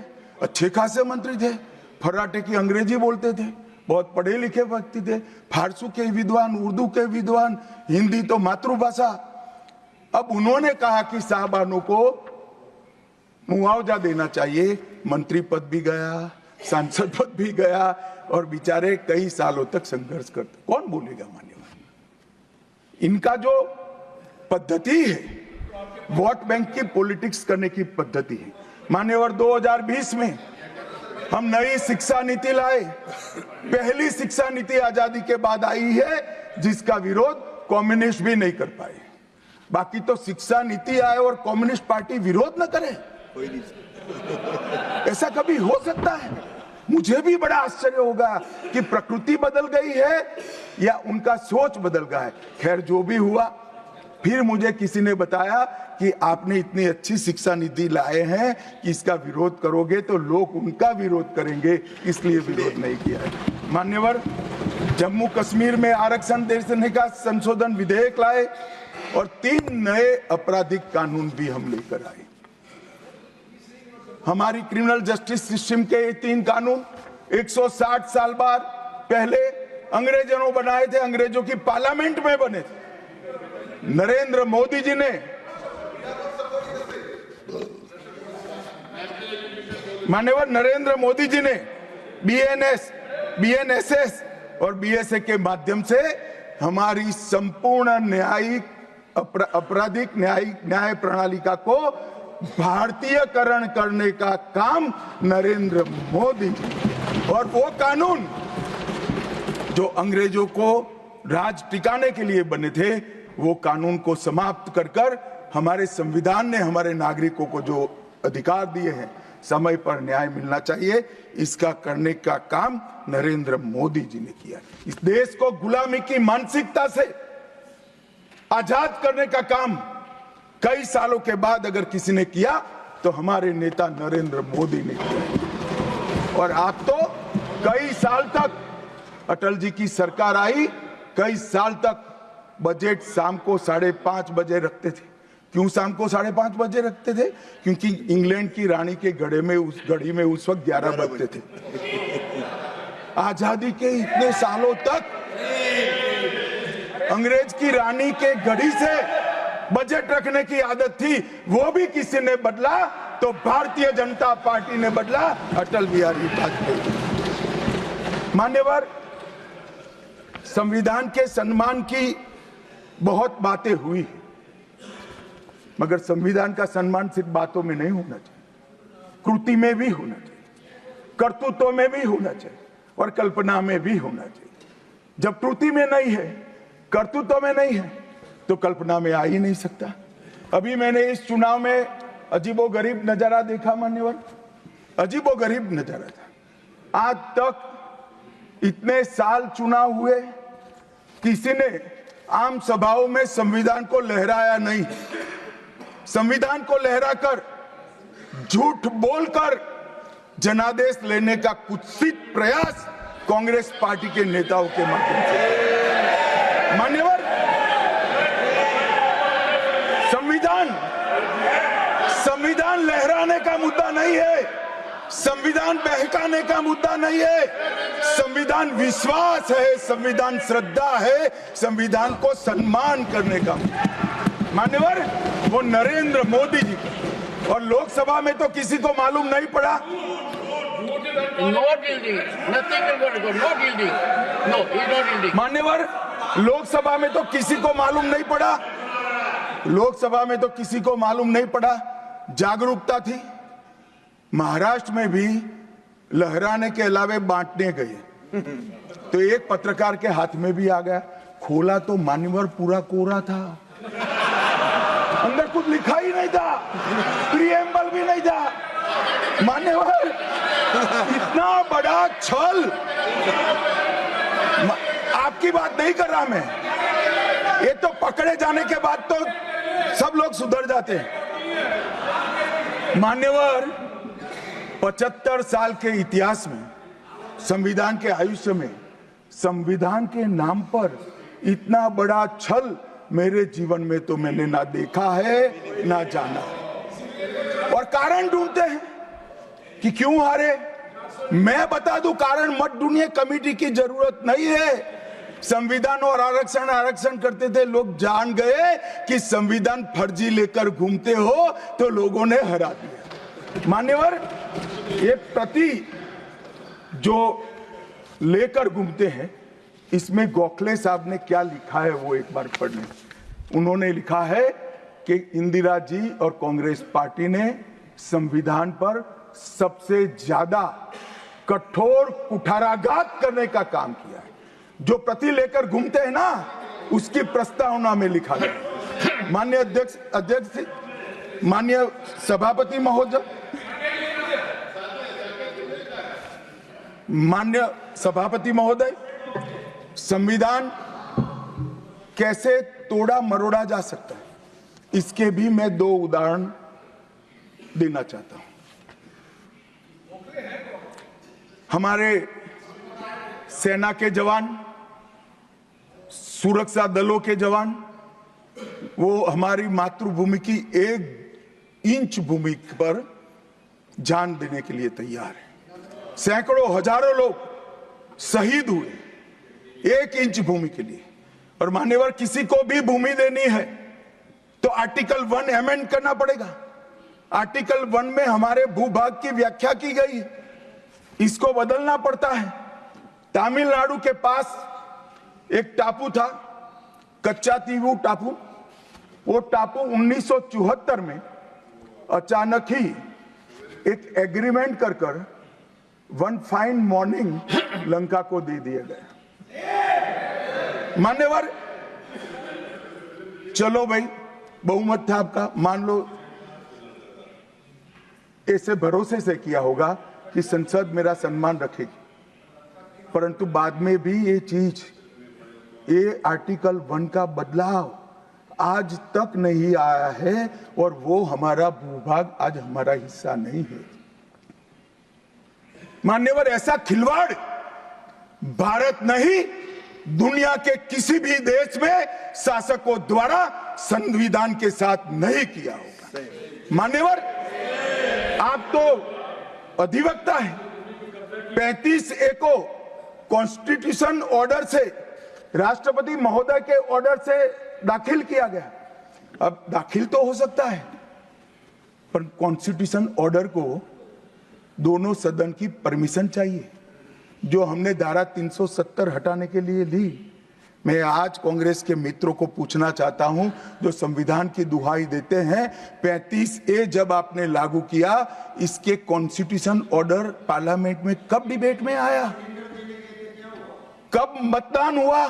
अच्छे खासे मंत्री थे, फर्राटे की अंग्रेजी बोलते थे, बहुत पढ़े लिखे व्यक्ति थे, फारसी के विद्वान, उर्दू के विद्वान, हिंदी तो मातृभाषा। अब उन्होंने कहा कि साहबानों को मुआवजा देना चाहिए। मंत्री पद भी गया, सांसद पद भी गया, और बेचारे कई सालों तक संघर्ष करते। कौन बोलेगा? मान्यवर, इनका जो पद्धति है वोट बैंक की पॉलिटिक्स करने की पद्धति है। मान्यवर, 2020 में हम नई शिक्षा नीति लाए। पहली शिक्षा नीति आजादी के बाद आई है जिसका विरोध कम्युनिस्ट भी नहीं कर पाए। बाकी तो शिक्षा नीति आए और कम्युनिस्ट पार्टी विरोध न करे, ऐसा कभी हो सकता है? मुझे भी बड़ा आश्चर्य होगा कि प्रकृति बदल गई है या उनका सोच बदल गया है। खैर, जो भी हुआ, फिर मुझे किसी ने बताया कि आपने इतनी अच्छी शिक्षा नीति लाए हैं कि इसका विरोध करोगे तो लोग उनका विरोध करेंगे, इसलिए विरोध नहीं किया है। मान्यवर, जम्मू कश्मीर में आरक्षण देने का संशोधन विधेयक लाए और 3 नए आपराधिक कानून भी हम लेकर आए। हमारी क्रिमिनल जस्टिस सिस्टम के ये 3 कानून 160 साल बाद पहले अंग्रेजों ने बनाए थे, अंग्रेजों की पार्लियामेंट में बने थे। नरेंद्र मोदी जी ने, माननीय नरेंद्र मोदी जी ने बीएनएस, बीएनएसएस और बीएसए के माध्यम से हमारी संपूर्ण न्यायिक आपराधिक न्याय प्रणालिका को भारतीयकरण करने का काम नरेंद्र मोदी जी। और वो कानून जो अंग्रेजों को राज टिकाने के लिए बने थे, वो कानून को समाप्त कर कर हमारे संविधान ने हमारे नागरिकों को जो अधिकार दिए हैं, समय पर न्याय मिलना चाहिए। इसका करने का काम नरेंद्र मोदी जी ने किया। इस देश को गुलामी की मानसिकता से आजाद करने का काम कई सालों के बाद अगर किसी ने किया तो हमारे नेता नरेंद्र मोदी ने किया। और आप तो कई साल तक, अटल जी की सरकार आई, कई साल तक बजट शाम को 5:30 बजे रखते थे। क्यों शाम को 5:30 बजे रखते थे? क्योंकि इंग्लैंड की रानी के घड़ी में उस वक्त 11 बजते थे। आजादी के इतने सालों तक अंग्रेज की रानी के घड़ी से बजट रखने की आदत थी, वो भी किसी ने बदला तो भारतीय जनता पार्टी ने बदला, अटल बिहारी वाजपेयी। मान्यवर, संविधान के सम्मान की बहुत बातें हुई, मगर संविधान का सम्मान सिर्फ बातों में नहीं होना चाहिए, कृति में भी होना चाहिए, कर्तृत्व में भी होना चाहिए और कल्पना में भी होना चाहिए। जब कृति में नहीं है, कर्तृत्व में नहीं है, तो कल्पना में आ ही नहीं सकता। अभी मैंने इस चुनाव में अजीबोगरीब नजारा देखा मान्यवर, अजीबोगरीब नजारा था। आज तक इतने साल चुनाव हुए, किसी ने आम सभाओं में संविधान को लहराया नहीं। संविधान को लहराकर, झूठ बोलकर जनादेश लेने का कुत्सित प्रयास कांग्रेस पार्टी के नेताओं के माध्यम से। मान्यवर, संविधान लहराने का मुद्दा नहीं है, संविधान बहकाने का मुद्दा नहीं है। संविधान विश्वास है, संविधान श्रद्धा है, संविधान को सम्मान करने का। मान्यवर, वो नरेंद्र मोदी जी को, और लोकसभा में तो किसी को मालूम नहीं पड़ा। मान्यवर, लोकसभा में तो किसी को मालूम नहीं पड़ा, लोकसभा में तो किसी को मालूम नहीं पड़ा। जागरूकता थी। महाराष्ट्र में भी लहराने के अलावे बांटने गए तो एक पत्रकार के हाथ में भी आ गया। खोला तो मान्यवर पूरा कोरा था, अंदर कुछ लिखा ही नहीं था, प्रीएम्बल भी नहीं था। मान्यवर, इतना बड़ा छल। आपकी बात नहीं कर रहा मैं, ये तो पकड़े जाने के बाद तो सब लोग सुधर जाते हैं। मान्यवर, 75 साल के इतिहास में, संविधान के आयुष्य में, संविधान के नाम पर इतना बड़ा छल मेरे जीवन में तो मैंने ना देखा है ना जाना है। और कारण ढूंढते हैं कि क्यों हारे। मैं बता दूं, कारण मत ढूंढिए, कमेटी की जरूरत नहीं है। संविधान और आरक्षण करते थे, लोग जान गए कि संविधान फर्जी लेकर घूमते हो तो लोगों ने हरा दिया। मान्यवर, ये प्रति जो लेकर घूमते हैं, इसमें गोखले साहब ने क्या लिखा है वो एक बार पढ़ लें। उन्होंने लिखा है कि इंदिरा जी और कांग्रेस पार्टी ने संविधान पर सबसे ज्यादा कठोर कुठाराघात करने का काम किया है। जो प्रति लेकर घूमते हैं ना, उसकी प्रस्तावना में लिखा गया। माननीय अध्यक्ष, माननीय सभापति महोदय, माननीय सभापति महोदय, संविधान कैसे तोड़ा मरोड़ा जा सकता है, इसके भी मैं 2 उदाहरण देना चाहता हूं। हमारे सेना के जवान, सुरक्षा दलों के जवान, वो हमारी मातृभूमि की 1 इंच भूमि पर जान देने के लिए तैयार है। सैकड़ों हजारों लोग शहीद हुए 1 इंच भूमि के लिए। और मान्यवर, किसी को भी भूमि देनी है तो आर्टिकल 1 अमेंड करना पड़ेगा। आर्टिकल 1 में हमारे भूभाग की व्याख्या की गई, इसको बदलना पड़ता है। तमिलनाडु के पास एक टापू था, कच्चातीवू टापू। वो टापू 1974 में अचानक ही एक एग्रीमेंट कर वन फाइन मॉर्निंग लंका को दे दिया गया। मान्यवर, चलो भाई, बहुमत था आपका, मान लो ऐसे भरोसे से किया होगा कि संसद मेरा सम्मान रखेगी, परंतु बाद में भी ये आर्टिकल 1 का बदलाव आज तक नहीं आया है और वो हमारा भूभाग आज हमारा हिस्सा नहीं है। मान्यवर, ऐसा खिलवाड़ भारत नहीं, दुनिया के किसी भी देश में शासकों द्वारा संविधान के साथ नहीं किया होगा। मान्यवर, आप तो अधिवक्ता हैं। 35A को कॉन्स्टिट्यूशन ऑर्डर से, राष्ट्रपति महोदय के ऑर्डर से दाखिल किया गया। अब दाखिल तो हो सकता है, पर कॉन्स्टिट्यूशन ऑर्डर को दोनों सदन की परमिशन चाहिए, जो हमने धारा 370 हटाने के लिए ली। मैं आज कांग्रेस के मित्रों को पूछना चाहता हूं, जो संविधान की दुहाई देते हैं, 35A जब आपने लागू किया, इसके कॉन्स्टिट्यूशन ऑर्डर पार्लियामेंट में कब डिबेट में आया, कब मतदान हुआ,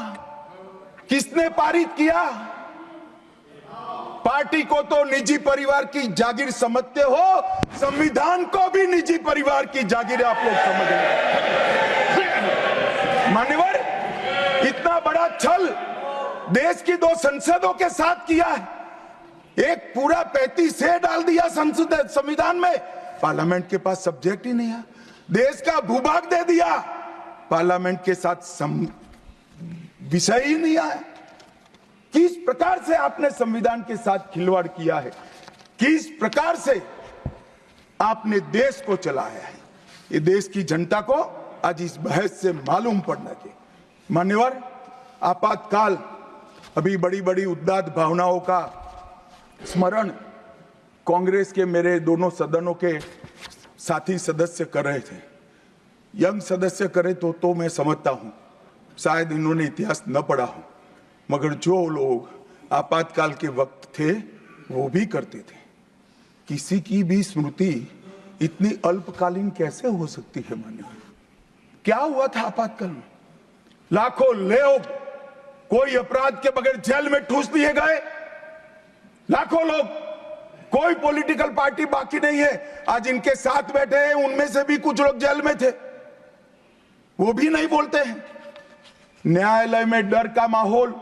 किसने पारित किया? पार्टी को तो निजी परिवार की जागीर समझते हो, संविधान को भी निजी परिवार की जागीर आप लोग समझ रहे। मान्यवर, इतना बड़ा छल देश की 2 संसदों के साथ किया है। एक पूरा 35A डाल दिया संविधान में, पार्लियामेंट के पास सब्जेक्ट ही नहीं है। देश का भूभाग दे दिया, पार्लियामेंट के साथ विषय ही नहीं आया। किस प्रकार से आपने संविधान के साथ खिलवाड़ किया है, किस प्रकार से आपने देश को चलाया है, ये देश की जनता को आज इस बहस से मालूम पड़ना चाहिए। मान्यवर, आपातकाल, अभी बड़ी बड़ी उदात्त भावनाओं का स्मरण कांग्रेस के मेरे दोनों सदनों के साथी सदस्य कर रहे थे। यंग सदस्य करे तो मैं समझता हूं, शायद इन्होंने इतिहास न पढ़ा हो, मगर जो लोग आपातकाल के वक्त थे वो भी करते थे। किसी की भी स्मृति इतनी अल्पकालीन कैसे हो सकती है? मान्यवर, क्या हुआ था आपातकाल में? लाखों लोग कोई अपराध के बगैर जेल में ठूस दिए गए, लाखों लोग, कोई पॉलिटिकल पार्टी बाकी नहीं है। आज इनके साथ बैठे हैं, उनमें से भी कुछ लोग जेल में थे, वो भी नहीं बोलते हैं। न्यायालय में डर का माहौल,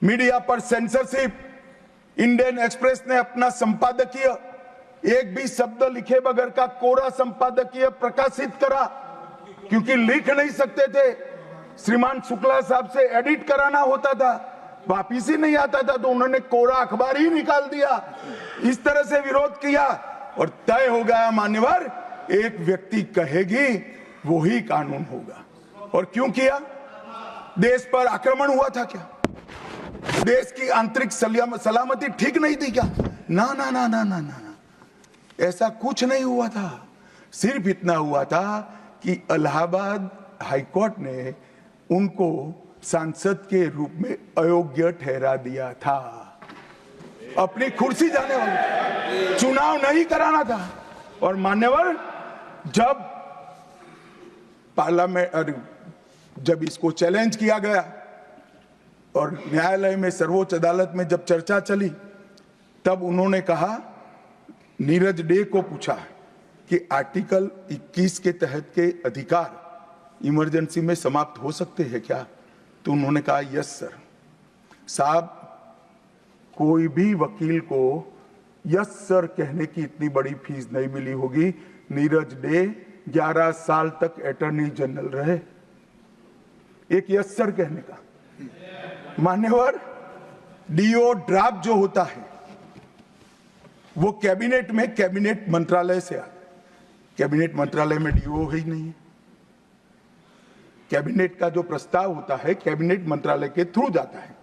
मीडिया पर सेंसरशिप। इंडियन एक्सप्रेस ने अपना संपादकीय एक भी शब्द लिखे बगैर का कोरा संपादकीय प्रकाशित करा, क्योंकि लिख नहीं सकते थे। श्रीमान शुक्ला साहब से एडिट कराना होता था, वापिस ही नहीं आता था, तो उन्होंने कोरा अखबार ही निकाल दिया। इस तरह से विरोध किया और तय हो गया मान्यवर, एक व्यक्ति कहेगी वो ही कानून होगा। और क्यों किया? देश पर आक्रमण हुआ था क्या? देश की आंतरिक सलामती ठीक नहीं थी क्या? ना ना ना ना ना ना, ऐसा कुछ नहीं हुआ था। सिर्फ इतना हुआ था कि इलाहाबाद हाईकोर्ट ने उनको सांसद के रूप में अयोग्य ठहरा दिया था। अपनी कुर्सी जाने वाली, चुनाव नहीं कराना था। और मान्यवर, जब पार्लियामेंट, जब इसको चैलेंज किया गया और न्यायालय में, सर्वोच्च अदालत में जब चर्चा चली, तब उन्होंने कहा, नीरज डे को पूछा कि आर्टिकल 21 के तहत के अधिकार इमरजेंसी में समाप्त हो सकते हैं क्या? तो उन्होंने कहा यस सर। साहब, कोई भी वकील को यस सर कहने की इतनी बड़ी फीस नहीं मिली होगी। नीरज डे 11 साल तक अटॉर्नी जनरल रहे, एक यस सर कहने का। मान्यवर, डीओ ड्राफ्ट जो होता है वो कैबिनेट में, कैबिनेट मंत्रालय से आता है। कैबिनेट मंत्रालय में डीओ ही नहीं है। कैबिनेट का जो प्रस्ताव होता है कैबिनेट मंत्रालय के थ्रू जाता है,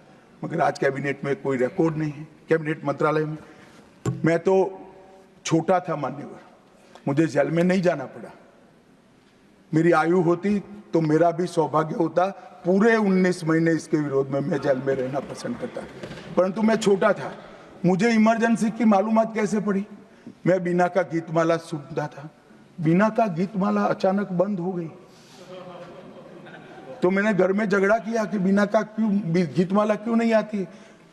मगर आज कैबिनेट में कोई रिकॉर्ड नहीं है। कैबिनेट मंत्रालय में मैं तो छोटा था मान्यवर, मुझे जेल में नहीं जाना पड़ा। मेरी आयु होती तो मेरा भी सौभाग्य होता, पूरे 19 महीने इसके विरोध में मैं जेल में रहना पसंद करता, परंतु मैं छोटा था। मुझे इमरजेंसी की मालूमात कैसे पड़ी? मैं बीना का गीतमाला सुनता था, बीना का गीतमाला अचानक बंद हो गई, तो मैंने घर में झगड़ा किया कि बीना का क्यों गीतमाला क्यों नहीं आती।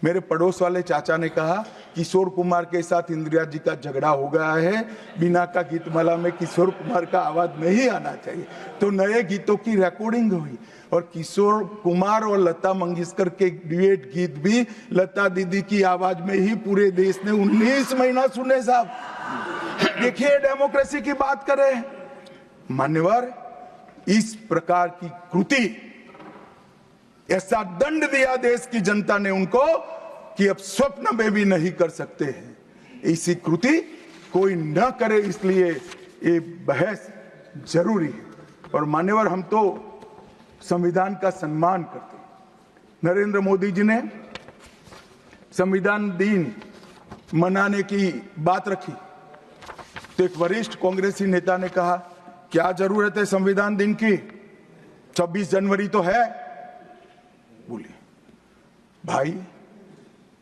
मेरे पड़ोस वाले चाचा ने कहा किशोर कुमार के साथ इंदिरा जी का झगड़ा हो गया है, बिना का गीतमाला में किशोर कुमार का आवाज नहीं आना चाहिए, तो नए गीतों की रिकॉर्डिंग हुई और किशोर कुमार और लता मंगेशकर के ड्यूएट गीत भी लता दीदी की आवाज में ही पूरे देश ने 19 महीना सुने साहब। देखिए डेमोक्रेसी की बात करें मान्यवर, इस प्रकार की कृति, ऐसा दंड दिया देश की जनता ने उनको कि अब स्वप्न में भी नहीं कर सकते हैं। ऐसी कृति कोई न करे, इसलिए ये बहस जरूरी है। और मान्यवर, हम तो संविधान का सम्मान करते हैं। नरेंद्र मोदी जी ने संविधान दिन मनाने की बात रखी तो एक वरिष्ठ कांग्रेसी नेता ने कहा, क्या जरूरत है संविधान दिन की, 26 जनवरी तो है। बोलिए भाई,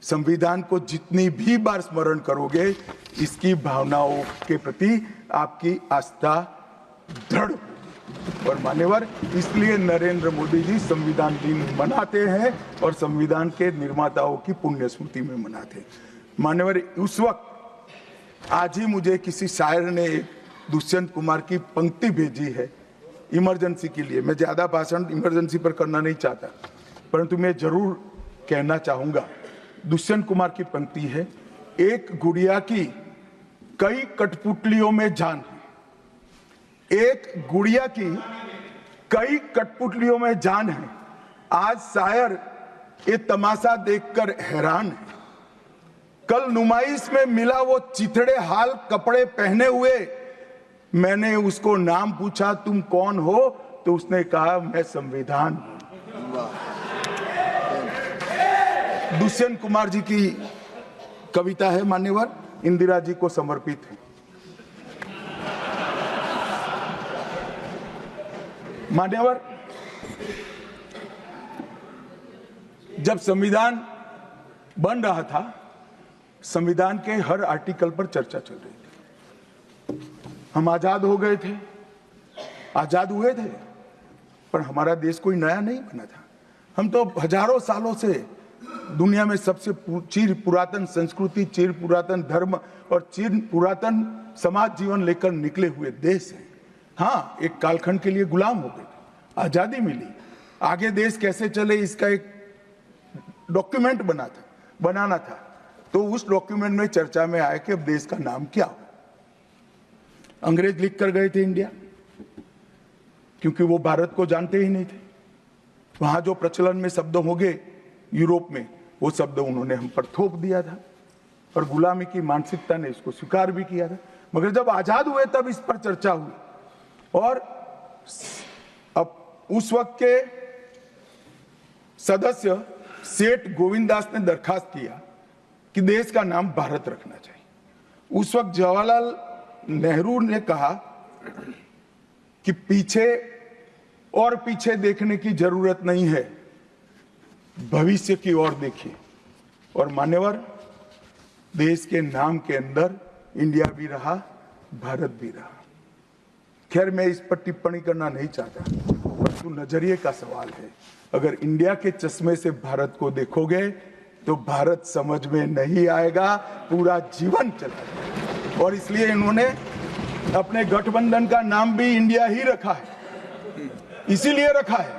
संविधान को जितनी भी बार स्मरण करोगे, इसकी भावनाओं के प्रति आपकी आस्था दृढ़ होगी। और मान्यवर, इसलिए नरेंद्र मोदी जी संविधान दिन मनाते हैं और संविधान के निर्माताओं की पुण्य स्मृति में मनाते हैं। मान्यवर, उस वक्त आज ही मुझे किसी शायर ने दुष्यंत कुमार की पंक्ति भेजी है इमरजेंसी के लिए। मैं ज्यादा भाषण इमरजेंसी पर करना नहीं चाहता, परंतु मैं जरूर कहना चाहूंगा। दुष्यंत कुमार की पंक्ति है, एक गुड़िया की कई कठपुतलियों में जान है, एक गुड़िया की कई कठपुतलियों में जान है, आज शायर ये तमाशा देखकर हैरान है। कल नुमाइश में मिला वो चिथड़े हाल कपड़े पहने हुए, मैंने उसको नाम पूछा तुम कौन हो, तो उसने कहा मैं संविधान। दुष्यंत कुमार जी की कविता है मान्यवर, इंदिरा जी को समर्पित है। मान्यवर, जब संविधान बन रहा था, संविधान के हर आर्टिकल पर चर्चा चल रही थी। हम आजाद हो गए थे, आजाद हुए थे, पर हमारा देश कोई नया नहीं बना था। हम तो हजारों सालों से दुनिया में सबसे चिर पुरातन संस्कृति, चिर पुरातन धर्म और चिर पुरातन समाज जीवन लेकर निकले हुए देश हैं। हाँ, एक कालखंड के लिए गुलाम हो गए, आजादी मिली, आगे देश कैसे चले इसका एक डॉक्यूमेंट बनाना था। तो उस डॉक्यूमेंट में चर्चा में आया कि अब देश का नाम क्या हो। अंग्रेज लिख कर गए थे इंडिया, क्योंकि वो भारत को जानते ही नहीं थे। वहां जो प्रचलन में शब्द हो गए यूरोप में, वो शब्द उन्होंने हम पर थोप दिया था और गुलामी की मानसिकता ने इसको स्वीकार भी किया था। मगर जब आजाद हुए तब इस पर चर्चा हुई और अब उस वक्त के सदस्य सेठ गोविंददास ने दरखास्त किया कि देश का नाम भारत रखना चाहिए। उस वक्त जवाहरलाल नेहरू ने कहा कि पीछे देखने की जरूरत नहीं है, भविष्य की ओर देखिए। और मान्यवर, देश के नाम के अंदर इंडिया भी रहा, भारत भी रहा। खैर, मैं इस पर टिप्पणी करना नहीं चाहता, परंतु नजरिए का सवाल है। अगर इंडिया के चश्मे से भारत को देखोगे तो भारत समझ में नहीं आएगा, पूरा जीवन चला जाएगा। और इसलिए इन्होंने अपने गठबंधन का नाम भी इंडिया ही रखा है, इसीलिए रखा है,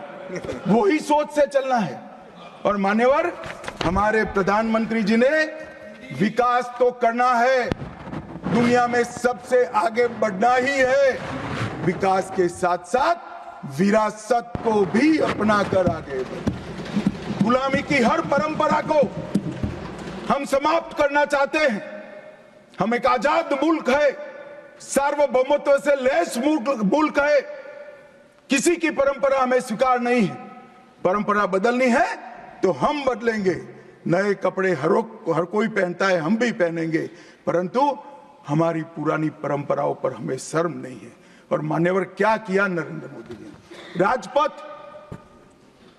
वही सोच से चलना है। और मान्यवर, हमारे प्रधानमंत्री जी ने विकास तो करना है, दुनिया में सबसे आगे बढ़ना ही है, विकास के साथ साथ विरासत को भी अपना कर आगे बढ़े। गुलामी की हर परंपरा को हम समाप्त करना चाहते हैं। हम एक आजाद मुल्क है, सार्वभौमत्व से लैस मुल्क है, किसी की परंपरा हमें स्वीकार नहीं है। परंपरा बदलनी है तो हम बदलेंगे, नए कपड़े हर कोई पहनता है, हम भी पहनेंगे, परंतु हमारी पुरानी परंपराओं पर हमें शर्म नहीं है। और मान्यवर, क्या किया नरेंद्र मोदी जी ने, राजपथ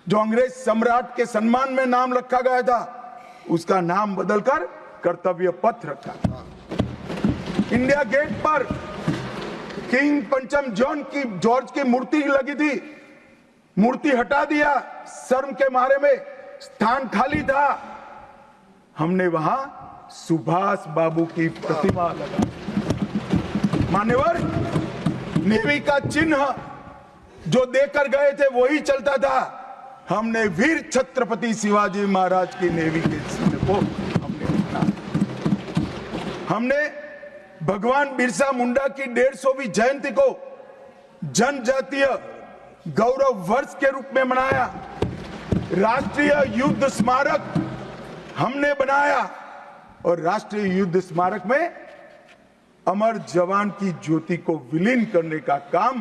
जो अंग्रेज सम्राट के सम्मान में नाम रखा गया था, उसका नाम बदलकर कर्तव्य पथ रखा। इंडिया गेट पर किंग पंचम जॉर्ज की मूर्ति लगी थी, मूर्ति हटा दिया, शर्म के मारे में स्थान खाली था। हमने वहां सुभाष बाबू की प्रतिमा लगा। मान्यवर, नेवी का चिन्ह जो देकर गए थे वही चलता था। हमने वीर छत्रपति शिवाजी महाराज की नेवी के चिन्ह को हमने भगवान बिरसा मुंडा की 150वीं जयंती को जनजातीय गौरव वर्ष के रूप में मनाया। राष्ट्रीय युद्ध स्मारक हमने बनाया और राष्ट्रीय युद्ध स्मारक में अमर जवान की ज्योति को विलीन करने का काम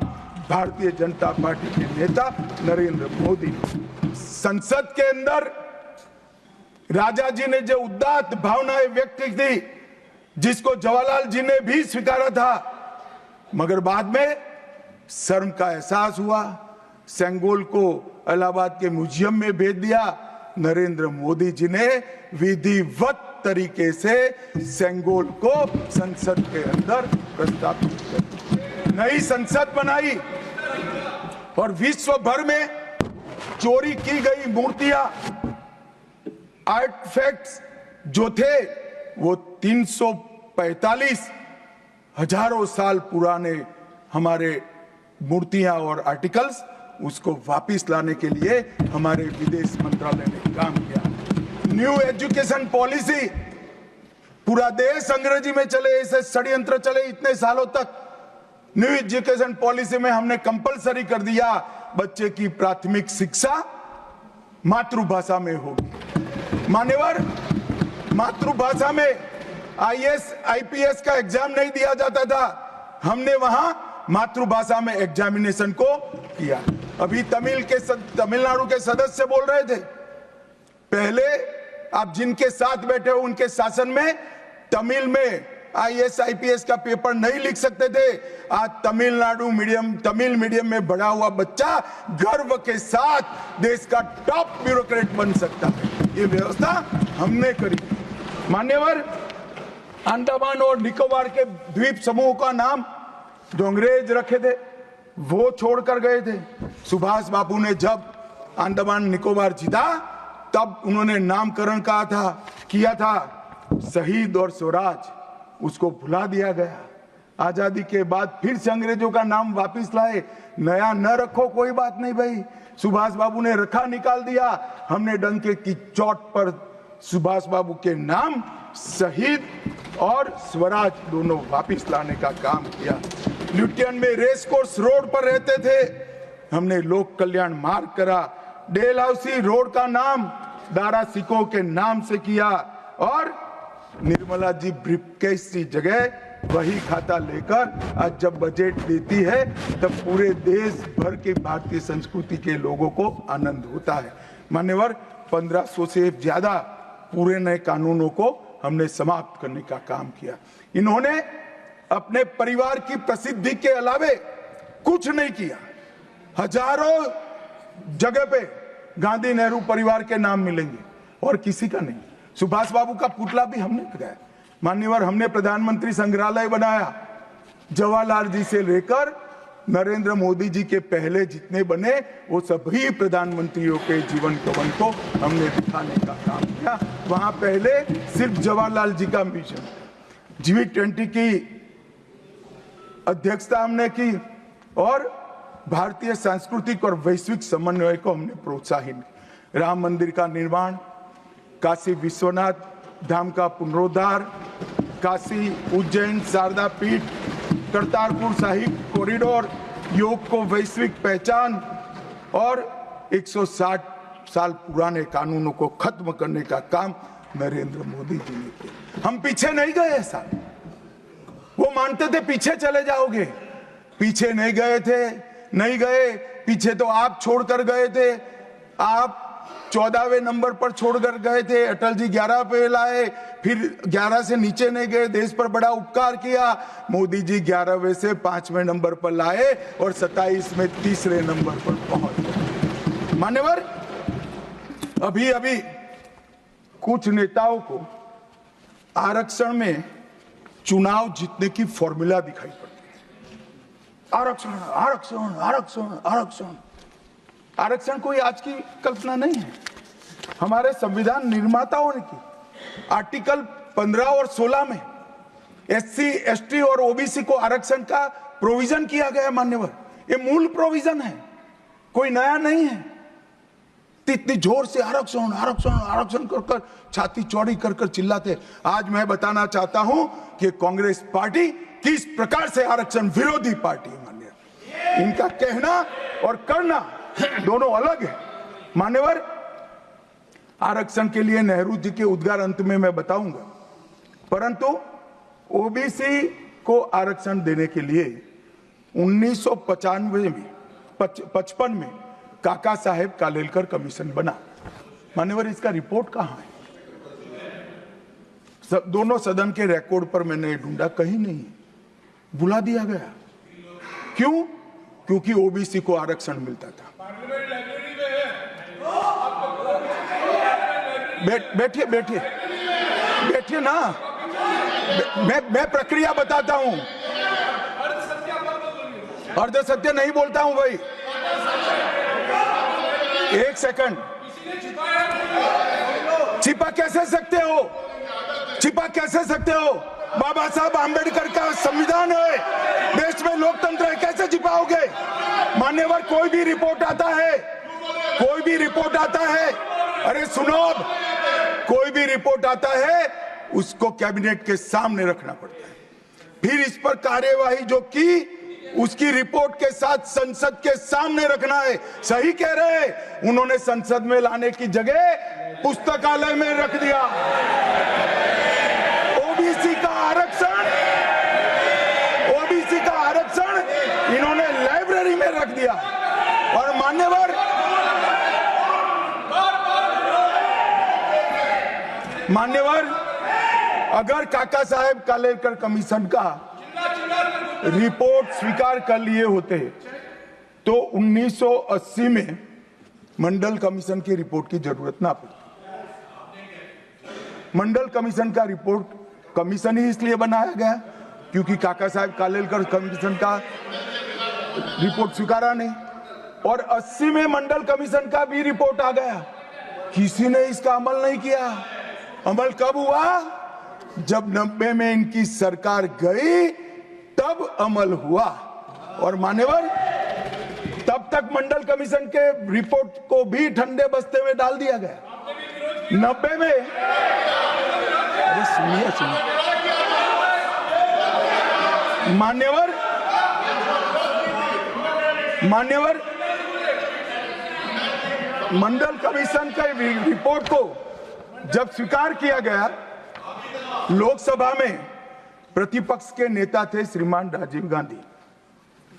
भारतीय जनता पार्टी के नेता नरेंद्र मोदी ने। संसद के अंदर राजा जी ने जो उदात्त भावनाएं व्यक्त की थी, जिसको जवाहरलाल जी ने भी स्वीकारा था, मगर बाद में शर्म का एहसास हुआ, सेंगोल को इलाहाबाद के म्यूजियम में भेज दिया। नरेंद्र मोदी जी ने विधिवत तरीके से सेंगोल को संसद के अंदर प्रस्तावित किया, नई संसद बनाई और विश्व भर में चोरी की गई मूर्तियां, आर्टिफैक्ट्स जो थे वो 345 हजारों साल पुराने हमारे मूर्तियां और आर्टिकल्स, उसको वापस लाने के लिए हमारे विदेश मंत्रालय ने काम किया। न्यू एजुकेशन पॉलिसी, पूरा देश अंग्रेजी में चले ऐसे षड्यंत्र चले इतने सालों तक। न्यू एजुकेशन पॉलिसी में हमने कंपलसरी कर दिया बच्चे की प्राथमिक शिक्षा मातृभाषा में होगी। मान्यवर, मातृभाषा में आईएएस आईपीएस का एग्जाम नहीं दिया जाता था, हमने वहां मातृभाषा में एग्जामिनेशन को किया। अभी तमिलनाडु के सदस्य बोल रहे थे, पहले आप जिनके साथ बैठे हो उनके शासन में तमिल में आईएएस आईपीएस का पेपर नहीं लिख सकते थे। आज तमिल मीडियम में बड़ा हुआ बच्चा गर्व के साथ देश का टॉप ब्यूरोक्रेट बन सकता है। ये व्यवस्था हमने करी। मान्यवर, अंडमान और निकोबार के द्वीप समूह का नाम जो अंग्रेज रखे थे वो छोड़कर गए थे। सुभाष बाबू ने जब अंडमान निकोबार जीता तब उन्होंने नामकरण किया था शहीद और स्वराज, उसको भुला दिया गया। आजादी के बाद फिर से अंग्रेजों का नाम वापस लाए, नया न रखो कोई बात नहीं भाई, सुभाष बाबू ने रखा, निकाल दिया। हमने डंके की चोट पर सुभाष बाबू के नाम शहीद और स्वराज दोनों वापस लाने का काम किया। ल्यूटियन में रेस कोर्स रोड पर रहते थे, हमने लोक कल्याण मार्ग करा। डेलहाउसी रोड का नाम दारा सिकोह के नाम से किया और निर्मला जी ब्रीफकेस की जगह वही खाता लेकर आज जब बजट देती है तब पूरे देश भर के भारतीय संस्कृति के लोगों को आनंद होता है। मान्यवर, 1500 से ज्यादा पूरे नए कानूनों को हमने समाप्त करने का काम किया। इन्होंने अपने परिवार की प्रसिद्धि के अलावे कुछ नहीं किया। हजारों जगह पे गांधी नेहरू परिवार के नाम मिलेंगे और किसी का नहीं। सुभाष बाबू का पुतला भी हमने लगाया। मान्यवर, हमने प्रधानमंत्री संग्रहालय बनाया। जवाहरलाल जी से लेकर नरेंद्र मोदी जी के पहले जितने बने वो सभी प्रधानमंत्रियों के जीवन कवन को हमने दिखाने का काम किया। वहां पहले सिर्फ जवाहरलाल जी का मिशन, G20 की अध्यक्षता हमने की और भारतीय सांस्कृतिक और वैश्विक समन्वय को हमने प्रोत्साहित। राम मंदिर का निर्माण, काशी विश्वनाथ धाम का पुनरुद्धार, काशी उज्जैन शारदा पीठ, करतारपुर साहिब कॉरिडोर, योग को वैश्विक पहचान और 160 साल पुराने कानूनों को खत्म करने का काम नरेंद्र मोदी जी ने किया। हम पीछे नहीं गए। ऐसा वो मानते थे पीछे चले जाओगे, पीछे नहीं गए। पीछे तो आप छोड़कर गए थे। आप 14वें नंबर पर छोड़कर गए थे, अटल जी 11 पे लाए, फिर 11 से नीचे नहीं गए, देश पर बड़ा उपकार किया। मोदी जी 11वें से 5वें नंबर पर लाए और 27 में 3रे नंबर पर पहुंच गए। मान्यवर, अभी कुछ नेताओं को आरक्षण में चुनाव जीतने की फॉर्मूला दिखाई पड़ती है। आरक्षण आरक्षण आरक्षण आरक्षण आरक्षण कोई आज की कल्पना नहीं है, हमारे संविधान निर्माताओं ने की। आर्टिकल 2015 और 16 में SC, ST और OBC को आरक्षण का प्रोविजन किया गया है मान्यवर। ये मूल प्रोविजन है, कोई नया नहीं है। इतनी जोर से आरक्षण आरक्षण आरक्षण कर कर छाती चौड़ी कर कर चिल्लाते। आज मैं बताना चाहता हूं कि कांग्रेस पार्टी किस प्रकार से आरक्षण विरोधी पार्टी है मान्यवर। इनका कहना और करना दोनों अलग है मान्यवर। आरक्षण के लिए नेहरू जी के उद्गार अंत में मैं बताऊंगा, परंतु ओबीसी को आरक्षण देने के लिए 1995 में 55 में काका साहेब कालेलकर कमीशन बना मान्यवर। इसका रिपोर्ट कहां है? दोनों सदन के रिकॉर्ड पर मैंने ढूंढा, कहीं नहीं, बुला दिया गया। क्यों? क्योंकि ओबीसी को आरक्षण मिलता था। बैठिए बैठिए बैठिए ना, मैं प्रक्रिया बताता हूं। अर्ध सत्य नहीं बोलता हूं भाई, एक सेकंड। छिपा कैसे सकते हो? छिपा कैसे सकते हो? बाबा साहब आंबेडकर का संविधान है, देश में लोकतंत्र है, कैसे छिपाओगे मान्यवर? कोई भी रिपोर्ट आता है, कोई भी रिपोर्ट आता है, अरे सुनो, कोई भी रिपोर्ट आता है उसको कैबिनेट के सामने रखना पड़ता है, फिर इस पर कार्यवाही जो की उसकी रिपोर्ट के साथ संसद के सामने रखना है। सही कह रहे हैं, उन्होंने संसद में लाने की जगह पुस्तकालय में रख दिया। ओबीसी का आरक्षण इन्होंने लाइब्रेरी में रख दिया। और मान्यवर अगर काका साहेब कालेलकर कमीशन का रिपोर्ट स्वीकार कर लिए होते तो 1980 में मंडल कमीशन की रिपोर्ट की जरूरत ना पड़ती। मंडल कमीशन का रिपोर्ट कमीशन ही इसलिए बनाया गया क्योंकि काका साहेब कालेलकर कमीशन का रिपोर्ट स्वीकारा नहीं, और 80 में मंडल कमीशन का भी रिपोर्ट आ गया, किसी ने इसका अमल नहीं किया। अमल कब हुआ? जब 90 में इनकी सरकार गई तब अमल हुआ। और मान्यवर तब तक मंडल कमीशन के रिपोर्ट को भी ठंडे बस्ते में डाल दिया गया। 90 में, अरे सुनिए मान्यवर मंडल कमीशन के रिपोर्ट को जब स्वीकार किया गया, लोकसभा में प्रतिपक्ष के नेता थे श्रीमान राजीव गांधी।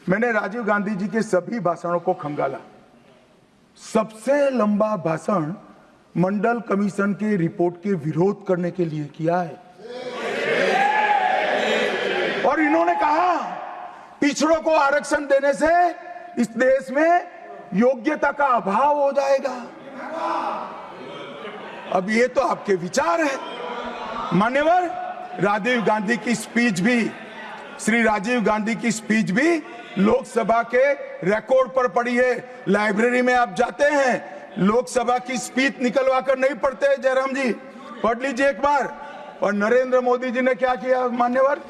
मैंने राजीव गांधी जी के सभी भाषणों को खंगाला। सबसे लंबा भाषण मंडल कमीशन के रिपोर्ट के विरोध करने के लिए किया है। और इन्होंने कहा पिछड़ों को आरक्षण देने से इस देश में योग्यता का अभाव हो जाएगा। अब ये तो आपके विचार है मान्यवर। राजीव गांधी की स्पीच भी, श्री राजीव गांधी की स्पीच भी लोकसभा के रिकॉर्ड पर पड़ी है। लाइब्रेरी में आप जाते हैं, लोकसभा की स्पीच निकलवा कर नहीं पढ़ते। जयराम जी पढ़ लीजिए एक बार। और नरेंद्र मोदी जी ने क्या किया मान्यवर?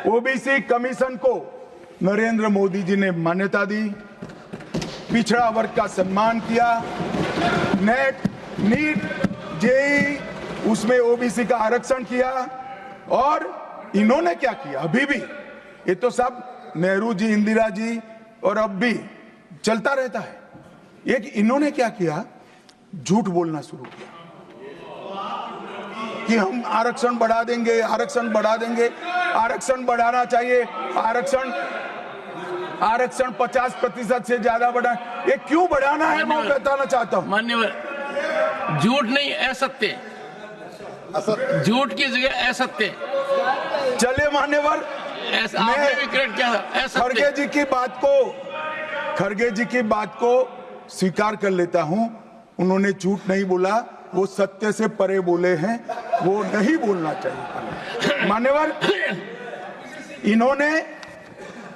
ओबीसी कमीशन को नरेंद्र मोदी जी ने मान्यता दी, पिछड़ा वर्ग का सम्मान किया, नेट, नीट, जेई उसमें ओबीसी का आरक्षण किया। और इन्होंने क्या किया? अभी भी ये तो सब नेहरू जी, इंदिरा जी और अब भी चलता रहता है। एक इन्होंने क्या किया? झूठ बोलना शुरू किया कि हम आरक्षण बढ़ा देंगे, आरक्षण बढ़ा देंगे। आरक्षण बढ़ाना चाहिए, आरक्षण 50% से ज्यादा बढ़ा। ये क्यों बढ़ाना है मैं बताना चाहता हूं मान्यवर। झूठ नहीं, असत्य, झूठ की जगह असत्य। चलिए मान्यवर, आपने भी करेक्ट किया। खड़गे जी की बात को स्वीकार कर लेता हूं। उन्होंने झूठ नहीं बोला, वो सत्य से परे बोले हैं, वो नहीं बोलना चाहिए मान्यवर। इन्होंने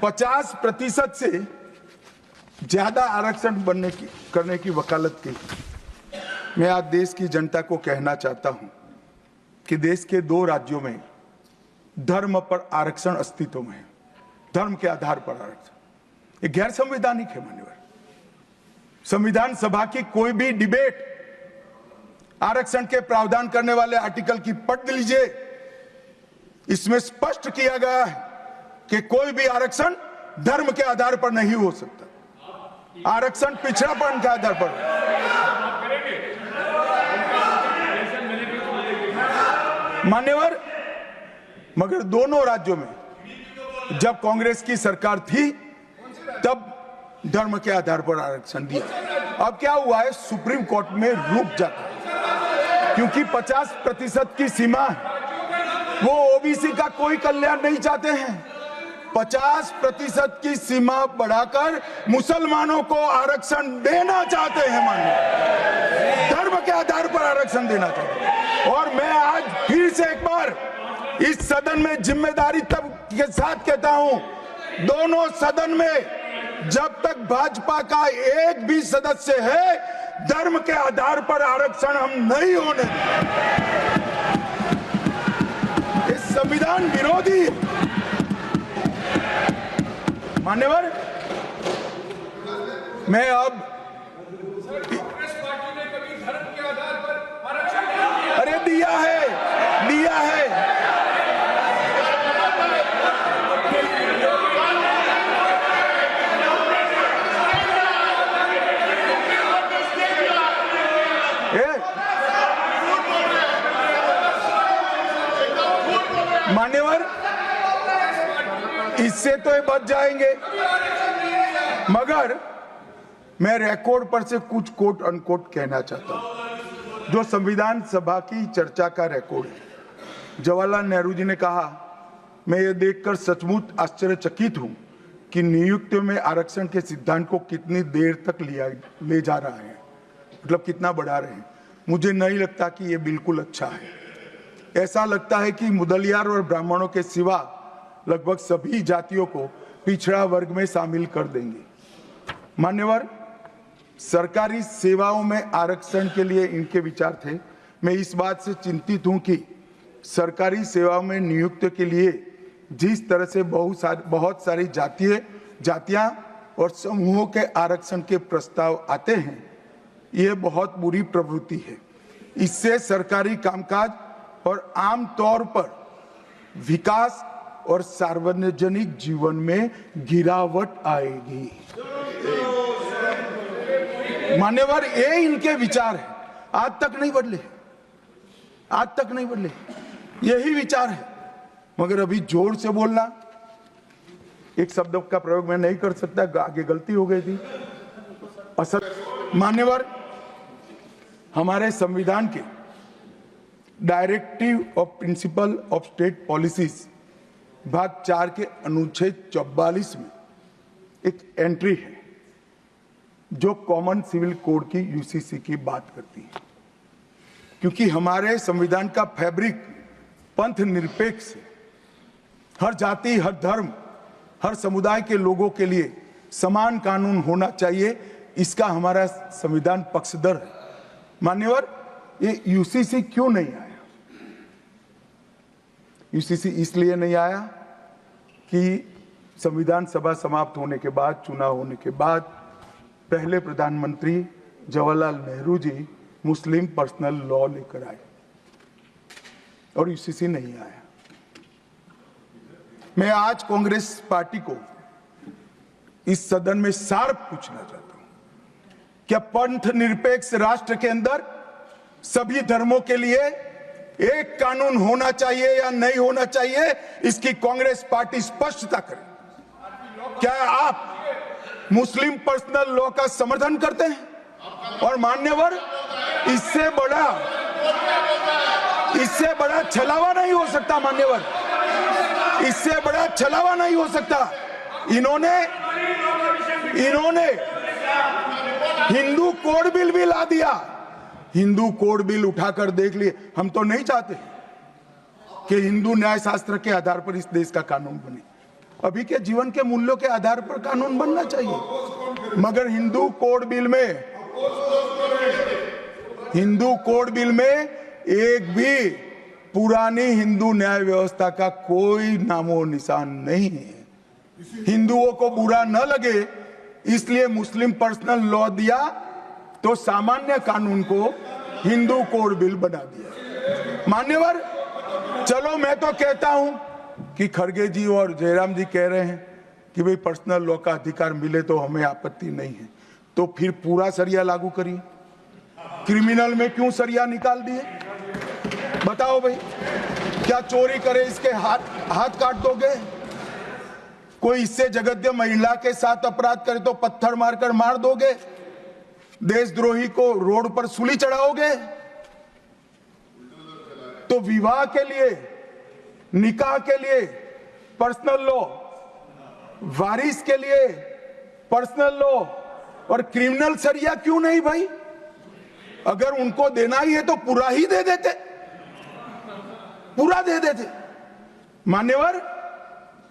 50% से ज्यादा आरक्षण करने की वकालत की। मैं आज देश की जनता को कहना चाहता हूं कि देश के 2 राज्यों में धर्म पर आरक्षण अस्तित्व में है, धर्म के आधार पर आरक्षण, ये गैर संवैधानिक है मान्यवर। संविधान सभा की कोई भी डिबेट आरक्षण के प्रावधान करने वाले आर्टिकल की पढ़ लीजिए, इसमें स्पष्ट किया गया है कि कोई भी आरक्षण धर्म के आधार पर नहीं हो सकता, आरक्षण पिछड़ापन के आधार पर। मान्यवर, मगर दोनों राज्यों में जब कांग्रेस की सरकार थी तब धर्म के आधार पर आरक्षण दिया। अब क्या हुआ है, सुप्रीम कोर्ट में रुक जाता है क्योंकि 50% की सीमा है, वो ओबीसी का कोई कल्याण नहीं चाहते हैं। 50% की सीमा बढ़ाकर मुसलमानों को आरक्षण देना चाहते हैं, माननीय, धर्म के आधार पर आरक्षण देना चाहते हैं। और मैं आज फिर से एक बार इस सदन में जिम्मेदारी तब के साथ कहता हूं, दोनों सदन में जब तक भाजपा का एक भी सदस्य है, धर्म के आधार पर आरक्षण हम नहीं होने देंगे। ये संविधान विरोधी मान्यवर। मैं अब कांग्रेस पार्टी ने कभी धर्म के आधार पर आरक्षण नहीं दिया। अरे दिया है। मान्यवर, इससे तो ये बच जाएंगे, मगर मैं रिकॉर्ड पर से कुछ कोट अनकोट कहना चाहता हूं, जो संविधान सभा की चर्चा का रिकॉर्ड है। जवाहरलाल नेहरू जी ने कहा, मैं ये देखकर सचमुच आश्चर्यचकित हूं कि नियुक्तियों में आरक्षण के सिद्धांत को कितनी देर तक ले जा रहा है, मतलब कितना बढ़ा रहे हैं। मुझे नहीं लगता कि ये बिल्कुल अच्छा है। ऐसा लगता है कि मुदलियार और ब्राह्मणों के सिवा लगभग सभी जातियों को पिछड़ा वर्ग में शामिल कर देंगे। मान्यवर, सरकारी सेवाओं में आरक्षण के लिए इनके विचार थे। मैं इस बात से चिंतित हूं कि सरकारी सेवाओं में नियुक्ति के लिए जिस तरह से बहुत सारी जातियां और समूहों के आरक्षण के प्रस्ताव आते हैं, ये बहुत बुरी प्रवृत्ति है। इससे सरकारी कामकाज और आम तौर पर विकास और सार्वजनिक जीवन में गिरावट आएगी। मान्यवर, ये इनके विचार है, आज तक नहीं बदले, यही विचार है। मगर अभी जोर से बोलना, एक शब्द का प्रयोग मैं नहीं कर सकता, आगे गलती हो गई थी। मान्यवर, हमारे संविधान के directive of principle of state policies भाग 4 के अनुच्छेद 44 में एक एंट्री है जो कॉमन सिविल कोड की यूसीसी की बात करती है। क्योंकि हमारे संविधान का फैब्रिक पंथ निरपेक्ष है, हर जाति, हर धर्म, हर समुदाय के लोगों के लिए समान कानून होना चाहिए, इसका हमारा संविधान पक्षधर है। मान्यवर, ये यूसीसी क्यों नहीं आया? यूसीसी इसलिए नहीं आया कि संविधान सभा समाप्त होने के बाद, चुनाव होने के बाद, पहले प्रधानमंत्री जवाहरलाल नेहरू जी मुस्लिम पर्सनल लॉ लेकर आए और यूसीसी नहीं आया। मैं आज कांग्रेस पार्टी को इस सदन में सार्थ पूछना चाहता हूं, क्या पंथ निरपेक्ष राष्ट्र के अंदर सभी धर्मों के लिए एक कानून होना चाहिए या नहीं होना चाहिए? इसकी कांग्रेस पार्टी स्पष्टता करे। क्या आप मुस्लिम पर्सनल लॉ का समर्थन करते हैं? और मान्यवर, इससे बड़ा छलावा नहीं हो सकता। मान्यवर, इससे बड़ा छलावा नहीं हो सकता। इन्होंने हिंदू कोड बिल भी ला दिया। हिंदू कोड बिल उठाकर देख लिए। हम तो नहीं चाहते कि हिंदू न्याय शास्त्र के आधार पर इस देश का कानून बने, अभी के जीवन के मूल्यों के आधार पर कानून बनना चाहिए। मगर हिंदू कोड बिल में एक भी पुरानी हिंदू न्याय व्यवस्था का कोई नामो निशान नहीं है। हिंदुओं को बुरा न लगे इसलिए मुस्लिम पर्सनल लॉ दिया, तो सामान्य कानून को हिंदू कोड बिल बना दिया। मान्यवर, चलो मैं तो कहता हूं कि खड़गे जी और जयराम जी कह रहे हैं कि भाई पर्सनल लॉ का अधिकार मिले तो हमें आपत्ति नहीं है, तो फिर पूरा सरिया लागू करिए। क्रिमिनल में क्यों सरिया निकाल दिए? बताओ भाई, क्या चोरी करे इसके हाथ काट दोगे? कोई इससे जगद्य महिला के साथ अपराध करे तो पत्थर मारकर मार दोगे? देशद्रोही को रोड पर सूली चढ़ाओगे? तो विवाह के लिए, निकाह के लिए पर्सनल लॉ, वारिस के लिए पर्सनल लॉ और क्रिमिनल सरिया क्यों नहीं भाई? अगर उनको देना ही है तो पूरा ही दे देते, पूरा दे देते। मान्यवर,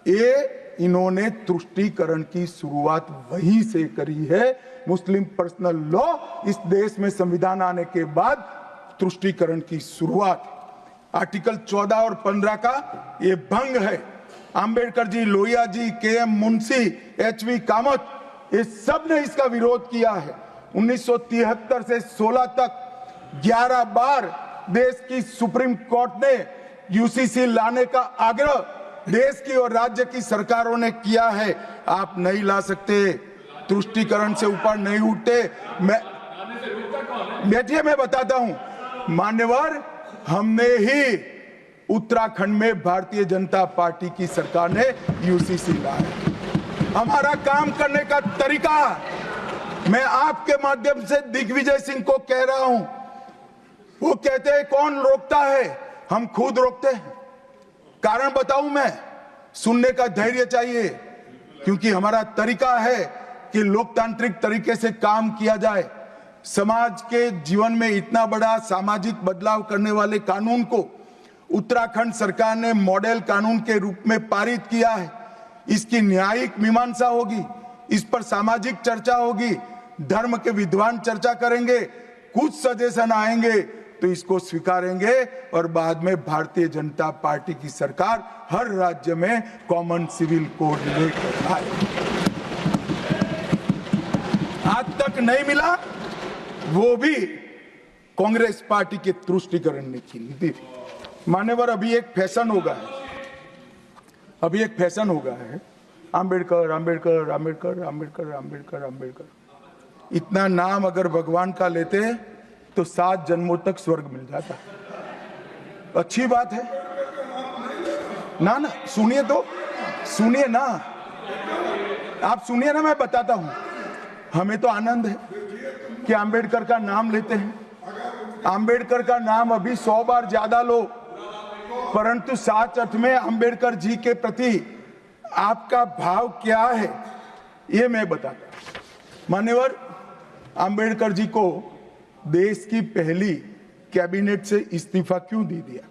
ये इन्होंने तुष्टीकरण की शुरुआत वहीं से करी है। मुस्लिम पर्सनल लॉ इस देश में संविधान आने के बाद तुष्टीकरण की शुरुआत। आर्टिकल 14 और 15 का ये भंग है। अंबेडकर जी, लोहिया जी, के.एम. मुंशी, एच.वी. कामत, ये सब ने इसका विरोध किया है। 1973 से 16 तक 11 बार देश की सुप्रीम कोर्ट ने यूसीसी लाने का आग्रह देश की और राज्य की सरकारों ने किया है। आप नहीं ला सकते, तुष्टीकरण से ऊपर नहीं उठते। बैठिए, मैं बताता हूं। मान्यवर, हमने ही उत्तराखंड में भारतीय जनता पार्टी की सरकार ने यूसीसी लाया। हमारा काम करने का तरीका, मैं आपके माध्यम से दिग्विजय सिंह को कह रहा हूं। वो कहते हैं कौन रोकता है? हम खुद रोकते हैं। कारण बताऊं मैं? सुनने का धैर्य चाहिए, क्योंकि हमारा तरीका है कि लोकतांत्रिक तरीके से काम किया जाए। समाज के जीवन में इतना बड़ा सामाजिक बदलाव करने वाले कानून को उत्तराखंड सरकार ने मॉडल कानून के रूप में पारित किया है। इसकी न्यायिक मीमांसा होगी, इस पर सामाजिक चर्चा होगी, धर्म के विद्वान चर्चा करेंगे, कुछ सजेशन आएंगे तो इसको स्वीकारेंगे और बाद में भारतीय जनता पार्टी की सरकार हर राज्य में कॉमन सिविल कोड लेकर आए। आज तक नहीं मिला, वो भी कांग्रेस पार्टी के तुष्टीकरण की नीति थी। मान्यवर, अभी एक फैशन होगा है, अभी एक फैशन होगा है, अंबेडकर अंबेडकर अंबेडकर अंबेडकर अंबेडकर अंबेडकर। इतना नाम अगर भगवान का लेते तो 7 जन्मों तक स्वर्ग मिल जाता। अच्छी बात है ना? ना सुनिए तो, सुनिए ना, आप सुनिए ना, मैं बताता हूं। हमें तो आनंद है कि अंबेडकर का नाम लेते हैं। अंबेडकर का नाम अभी 100 बार ज्यादा लो, परंतु साच अर्थ में अंबेडकर जी के प्रति आपका भाव क्या है ये मैं बताता हूं। मान्यवर, अंबेडकर जी को देश की पहली कैबिनेट से इस्तीफा क्यों दे दिया?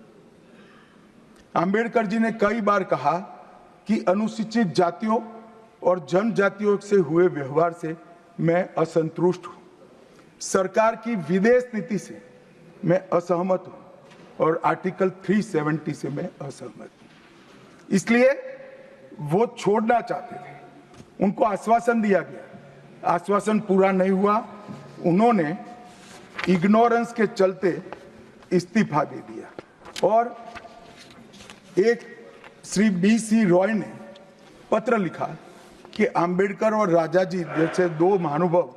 अंबेडकर जी ने कई बार कहा कि अनुसूचित जातियों और जनजातियों से हुए व्यवहार से मैं असंतुष्ट हूं, सरकार की विदेश नीति से मैं असहमत हूं और आर्टिकल 370 से मैं असहमत हूं। इसलिए वो छोड़ना चाहते थे। उनको आश्वासन दिया गया, आश्वासन पूरा नहीं हुआ। उन्होंने इग्नोरेंस के चलते इस्तीफा दे दिया और एक श्री B.C. रॉय ने पत्र लिखा कि अंबेडकर और राजा जी जैसे 2 महानुभाव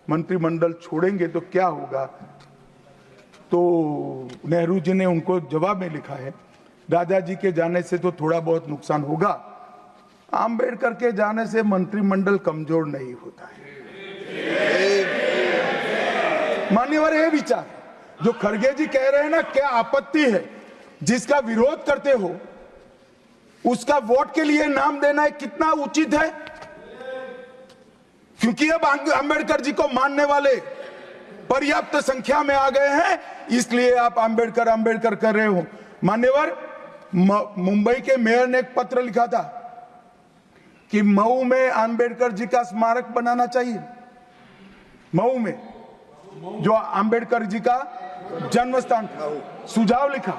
मंत्रिमंडल छोड़ेंगे तो क्या होगा। तो नेहरू जी ने उनको जवाब में लिखा है, राजा जी के जाने से तो थोड़ा बहुत नुकसान होगा, अंबेडकर के जाने से मंत्रिमंडल कमजोर नहीं होता है। मान्यवर, ये विचार जो खड़गे जी कह रहे हैं ना, क्या आपत्ति है? जिसका विरोध करते हो उसका वोट के लिए नाम देना कितना उचित है? क्योंकि अब अंबेडकर जी को मानने वाले पर्याप्त संख्या में आ गए हैं, इसलिए आप अंबेडकर अंबेडकर कर रहे हो। मान्यवर, मुंबई के मेयर ने एक पत्र लिखा था कि मऊ में अंबेडकर जी का स्मारक बनाना चाहिए। मऊ में जो अंबेडकर जी का जन्म स्थान था, सुझाव लिखा।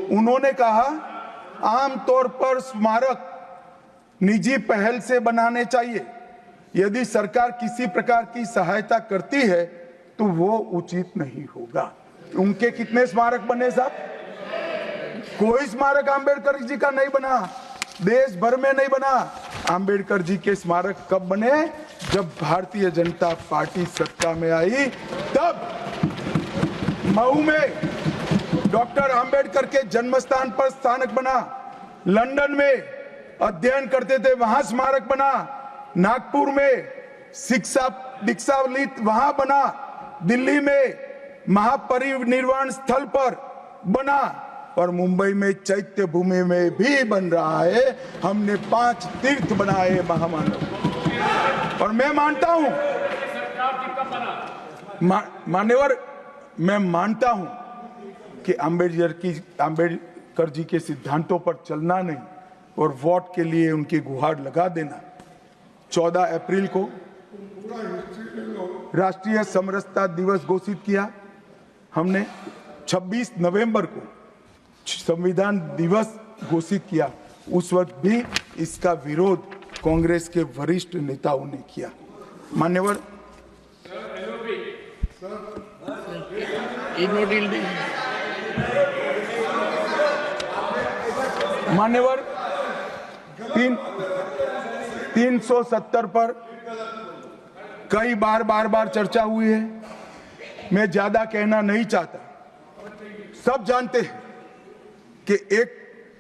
उन्होंने कहा आमतौर पर स्मारक निजी पहल से बनाने चाहिए। यदि सरकार किसी प्रकार की सहायता करती है तो वो उचित नहीं होगा। उनके कितने स्मारक बने साहब? कोई स्मारक आंबेडकर जी का नहीं बना, देश भर में नहीं बना। आंबेडकर जी के स्मारक कब बने? जब भारतीय जनता पार्टी सत्ता में आई, तब मऊ में डॉक्टर आंबेडकर के जन्म स्थान पर स्मारक बना, लंदन में अध्ययन करते थे वहां स्मारक बना, नागपुर में शिक्षा दीक्षावलित वहां बना, दिल्ली में महापरिनिर्वाण स्थल पर बना और मुंबई में चैत्य भूमि में भी बन रहा है। हमने 5 तीर्थ बनाए महामानव। और मैं मानता हूं मान्यवर, मैं मानता हूं कि आंबेडकर जी के सिद्धांतों पर चलना नहीं और वोट के लिए उनकी गुहार लगा देना। 14 अप्रैल को राष्ट्रीय समरसता दिवस घोषित किया हमने, 26 नवंबर को संविधान दिवस घोषित किया। उस वक्त भी इसका विरोध कांग्रेस के वरिष्ठ नेताओं ने किया। मान्यवर, मान्यवर 370 पर कई बार चर्चा हुई है। मैं ज्यादा कहना नहीं चाहता। सब जानते हैं कि एक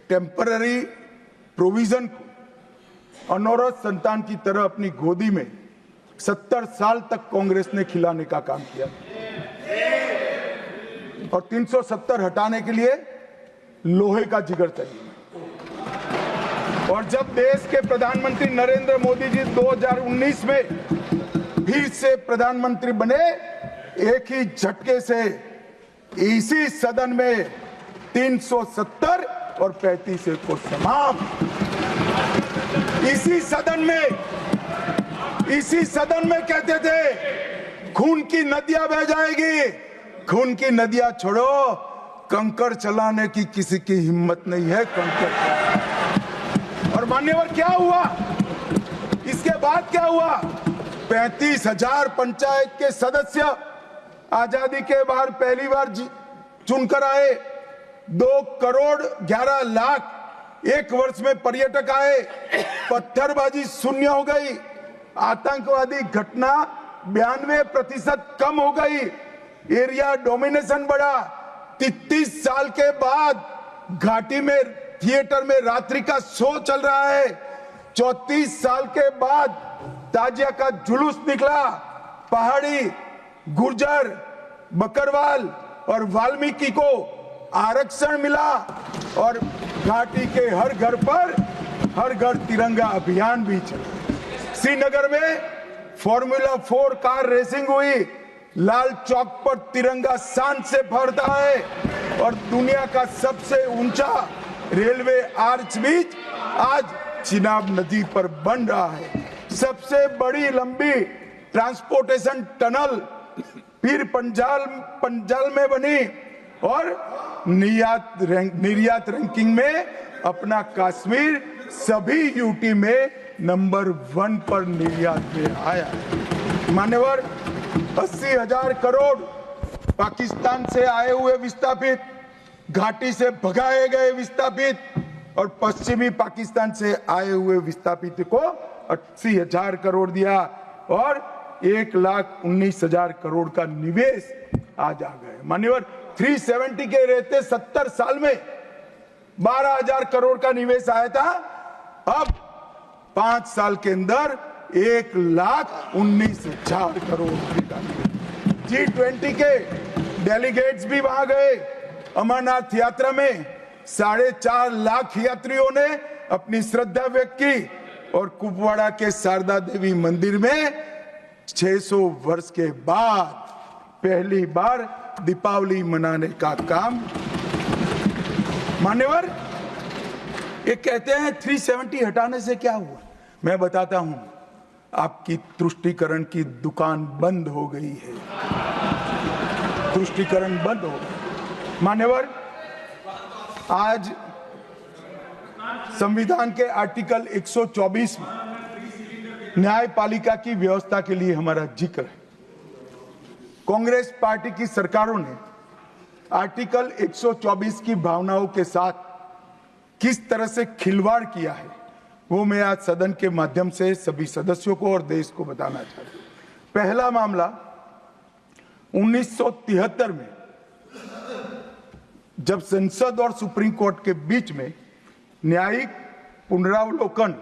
टेम्पररी प्रोविजन को अनौरत संतान की तरह अपनी गोदी में 70 साल तक कांग्रेस ने खिलाने का काम किया और 370 हटाने के लिए लोहे का जिगर चाहिए। और जब देश के प्रधानमंत्री नरेंद्र मोदी जी 2019 में फिर से प्रधानमंत्री बने, एक ही झटके से इसी सदन में 370 और 35 को समाप्त। इसी सदन में कहते थे खून की नदियां बह जाएगी। खून की नदियां छोड़ो, कंकड़ चलाने की किसी की हिम्मत नहीं है। और मान्यवर क्या हुआ? इसके बाद क्या हुआ? 35,000 पंचायत के सदस्य आजादी के बाद पहली बार चुनकर आए। 2 करोड़ 11 लाख एक वर्ष में पर्यटक आए। पत्थरबाजी शून्य हो गई। आतंकवादी घटना 92% कम हो गई। एरिया डोमिनेशन बढ़ा। 33 साल के बाद घाटी में थिएटर में रात्रि का शो चल रहा है। 34 साल के बाद ताजिया का जुलूस निकला। पहाड़ी, गुर्जर, बकरवाल और वाल्मीकि को आरक्षण मिला और घाटी के हर घर तिरंगा अभियान भी चला। श्रीनगर में फॉर्मूला 4 कार रेसिंग हुई। लाल चौक पर तिरंगा शान से फहरता है और दुनिया का सबसे ऊंचा रेलवे आर्च ब्रिज आज चिनाब नदी पर बन रहा है। सबसे बड़ी लंबी ट्रांसपोर्टेशन टनल फिर पंजाल में बनी और निर्यात रैंकिंग में अपना कश्मीर सभी यूटी में नंबर 1 पर निर्यात में आया। मान्यवर 80,000 करोड़ पाकिस्तान से आए हुए विस्थापित, घाटी से भगाए गए विस्थापित और पश्चिमी पाकिस्तान से आए हुए विस्थापित को 80,000 करोड़ दिया और 1,19,000 करोड़ का निवेश आज आ गए। मान्यवर 370 के रहते 70 साल में 12,000 करोड़ का निवेश आया था। अब 5 साल के अंदर 1,19,000 करोड़ का। G20 के डेलीगेट्स भी वहां गए। अमरनाथ यात्रा में 4.5 लाख यात्रियों ने अपनी श्रद्धा व्यक्त की और कुपवाड़ा के शारदा देवी मंदिर में 600 वर्ष के बाद पहली बार दीपावली मनाने का काम। मान्यवर ये कहते हैं 370 हटाने से क्या हुआ? मैं बताता हूं, आपकी तुष्टीकरण की दुकान बंद हो गई है। तुष्टीकरण बंद हो गई। मान्यवर आज संविधान के आर्टिकल 124 में न्यायपालिका की व्यवस्था के लिए हमारा जिक्र है। कांग्रेस पार्टी की सरकारों ने आर्टिकल 124 की भावनाओं के साथ किस तरह से खिलवाड़ किया है वो मैं आज सदन के माध्यम से सभी सदस्यों को और देश को बताना चाहता हूं। पहला मामला 1973 में जब संसद और सुप्रीम कोर्ट के बीच में न्यायिक पुनरावलोकन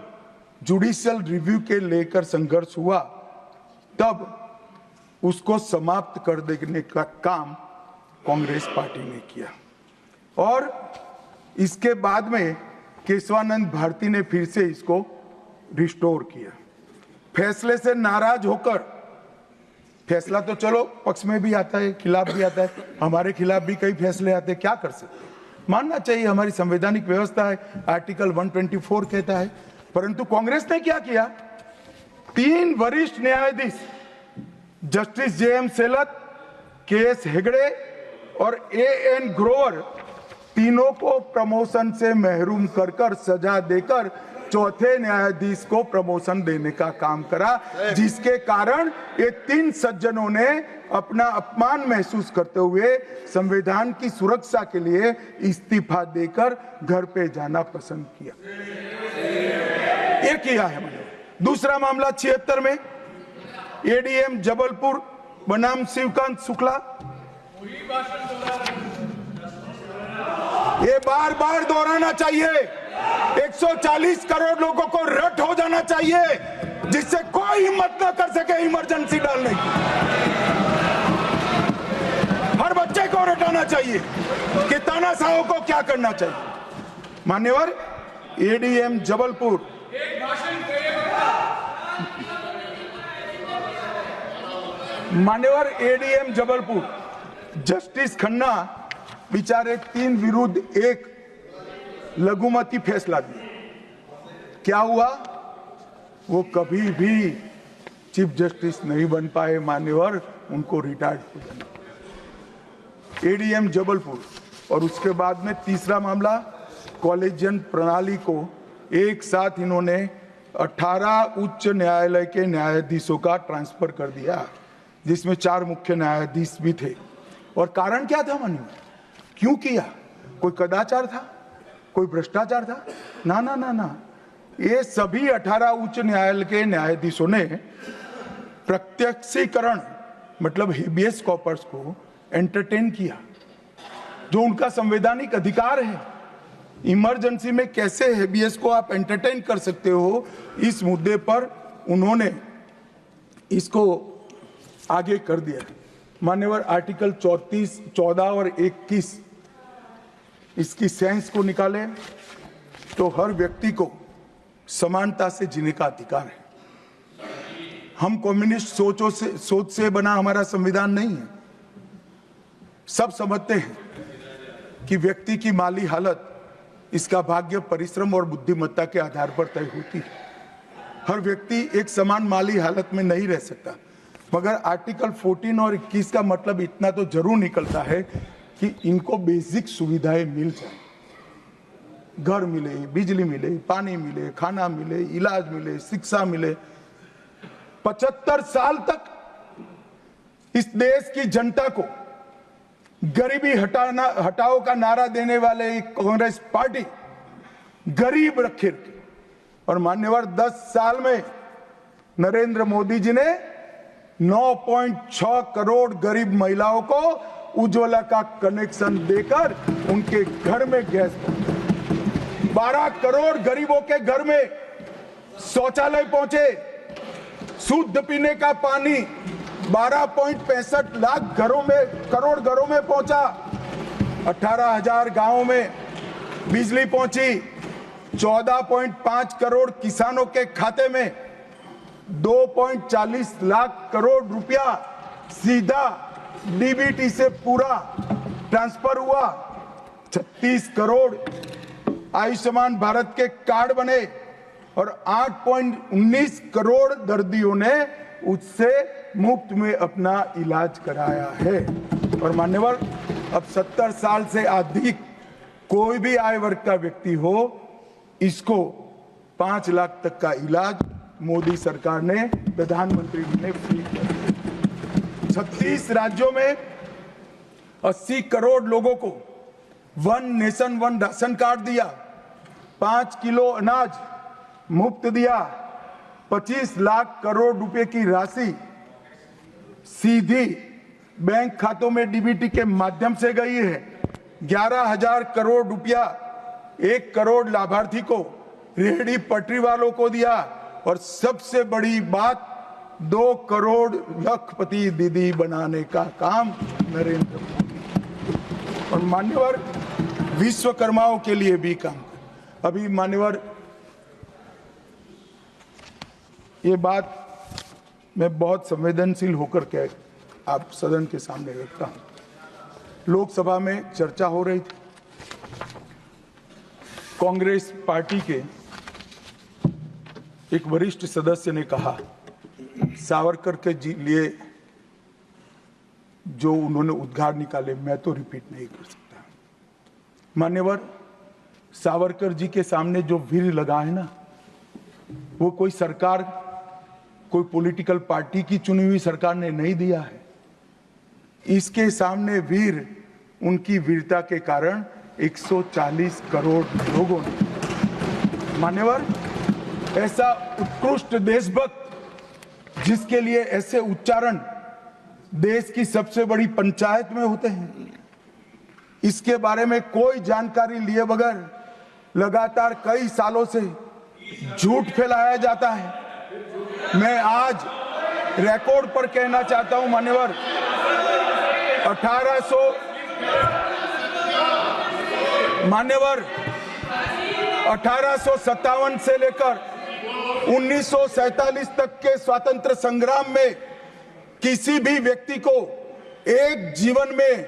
जुडिशियल रिव्यू के लेकर संघर्ष हुआ, तब उसको समाप्त कर देने का काम कांग्रेस पार्टी ने किया और इसके बाद में केशवानंद भारती ने फिर से इसको रिस्टोर किया। फैसले से नाराज होकर, फैसला तो चलो पक्ष में भी आता है, खिलाफ भी आता है, हमारे खिलाफ भी कई फैसले आते हैं, क्या कर सकते हैं, मानना चाहिए, हमारी संवैधानिक व्यवस्था है, आर्टिकल 124 कहता है। परंतु कांग्रेस ने क्या किया, 3 वरिष्ठ न्यायाधीश जस्टिस JM सेलत, KS हेगड़े और AN ग्रोवर, तीनों को प्रमोशन से महरूम कर सजा देकर चौथे न्यायाधीश को प्रमोशन देने का काम करा, जिसके कारण ये 3 सज्जनों ने अपना अपमान महसूस करते हुए संविधान की सुरक्षा के लिए इस्तीफा देकर घर पे जाना पसंद किया। ये किया है मैंने। दूसरा मामला 76 में ADM जबलपुर बनाम शिवकांत शुक्ला, ये बार बार दोहराना चाहिए, 140 करोड़ लोगों को रट हो जाना चाहिए जिससे कोई हिम्मत ना कर सके इमरजेंसी डालने की। हर बच्चे को रटाना चाहिए कि तानाशाहों को क्या करना चाहिए। मान्यवर ADM जबलपुर, मान्यवर ADM जबलपुर जस्टिस खन्ना बेचारे 3 विरुद्ध 1 लघुमती फैसला दिया। क्या हुआ, वो कभी भी चीफ जस्टिस नहीं बन पाए मान्यवर, उनको रिटायर्ड हो जाना। ADM जबलपुर और उसके बाद में तीसरा मामला कॉलेजियन प्रणाली को एक साथ इन्होंने 18 उच्च न्यायालय के न्यायाधीशों का ट्रांसफर कर दिया, जिसमें 4 मुख्य न्यायाधीश भी थे। और कारण क्या था मान्यवर, क्यों किया, कोई कदाचार था, कोई भ्रष्टाचार था? ना ना ना ना, ये सभी 18 उच्च न्यायालय के न्यायाधीशों ने प्रत्यक्षीकरण मतलब हेबियस कॉर्पस को एंटरटेन किया, जो उनका संवैधानिक अधिकार है। इमरजेंसी में कैसे हेबियस को आप एंटरटेन कर सकते हो, इस मुद्दे पर उन्होंने इसको आगे कर दिया। मान्यवर आर्टिकल 34, 14 और 21 इसकी सेंस को निकाले तो हर व्यक्ति को समानता से जीने का अधिकार है। हम कम्युनिस्ट सोच से बना हमारा संविधान नहीं है। सब समझते हैं कि व्यक्ति की माली हालत इसका भाग्य परिश्रम और बुद्धिमत्ता के आधार पर तय होती है। हर व्यक्ति एक समान माली हालत में नहीं रह सकता, मगर आर्टिकल 14 और 21 का मतलब इतना तो जरूर निकलता है कि इनको बेसिक सुविधाएं मिल जाए, घर मिले, बिजली मिले, पानी मिले, खाना मिले, इलाज मिले, शिक्षा मिले। 75 साल तक इस देश की जनता को गरीबी हटाओ का नारा देने वाले कांग्रेस पार्टी गरीब रखे, और मान्यवर 10 साल में नरेंद्र मोदी जी ने 9.6 करोड़ गरीब महिलाओं को उज्ज्वला का कनेक्शन देकर उनके घर में गैस पहुंचा। 12 करोड़ गरीबों के घर में शौचालय पहुंचे, शुद्ध पीने का पानी 12.65 लाख करोड़ घरों में पहुंचा, 18,000 गांवों में बिजली पहुंची, 14.5 करोड़ किसानों के खाते में 2.40 लाख करोड़ रुपया सीधा DBT से पूरा ट्रांसफर हुआ, 36 करोड़ आयुष्मान भारत के कार्ड बने और 8.19 करोड़ दर्दियों ने उससे मुफ्त में अपना इलाज कराया है। और मान्यवर अब 70 साल से अधिक कोई भी आय वर्ग का व्यक्ति हो, इसको 5 लाख तक का इलाज मोदी सरकार ने, प्रधानमंत्री ने फ्री कर दिया। 36 राज्यों में 80 करोड़ लोगों को one nation one ration card दिया, 5 किलो अनाज मुफ्त दिया, 25 लाख करोड़ रुपए की राशि सीधी बैंक खातों में डीबीटी के माध्यम से गई है। 11,000 करोड़ रुपया 1 करोड़ लाभार्थी को, रेहड़ी पटरी वालों को दिया, और सबसे बड़ी बात 2 करोड़ लखपति दीदी बनाने का काम नरेंद्र मोदी। और मान्यवर विश्वकर्माओं के लिए भी काम। अभी मान्यवर ये बात मैं बहुत संवेदनशील होकर के आप सदन के सामने रखता हूं। लोकसभा में चर्चा हो रही थी, कांग्रेस पार्टी के एक वरिष्ठ सदस्य ने कहा सावरकर के लिए जो उन्होंने उद्गार निकाले मैं तो रिपीट नहीं कर सकता। मान्यवर, सावरकर जी के सामने जो वीर लगा है ना, वो कोई सरकार, कोई पॉलिटिकल पार्टी की चुनी हुई सरकार ने नहीं दिया है। इसके सामने वीर उनकी वीरता के कारण 140 करोड़ लोगों ने। मान्यवर, ऐसा उत्कृष्ट देशभक्त जिसके लिए ऐसे उच्चारण देश की सबसे बड़ी पंचायत में होते हैं, इसके बारे में कोई जानकारी लिए बगैर लगातार कई सालों से झूठ फैलाया जाता है। मैं आज रिकॉर्ड पर कहना चाहता हूं मान्यवर, 1857 से लेकर 1947 तक के स्वतंत्र संग्राम में किसी भी व्यक्ति को एक जीवन में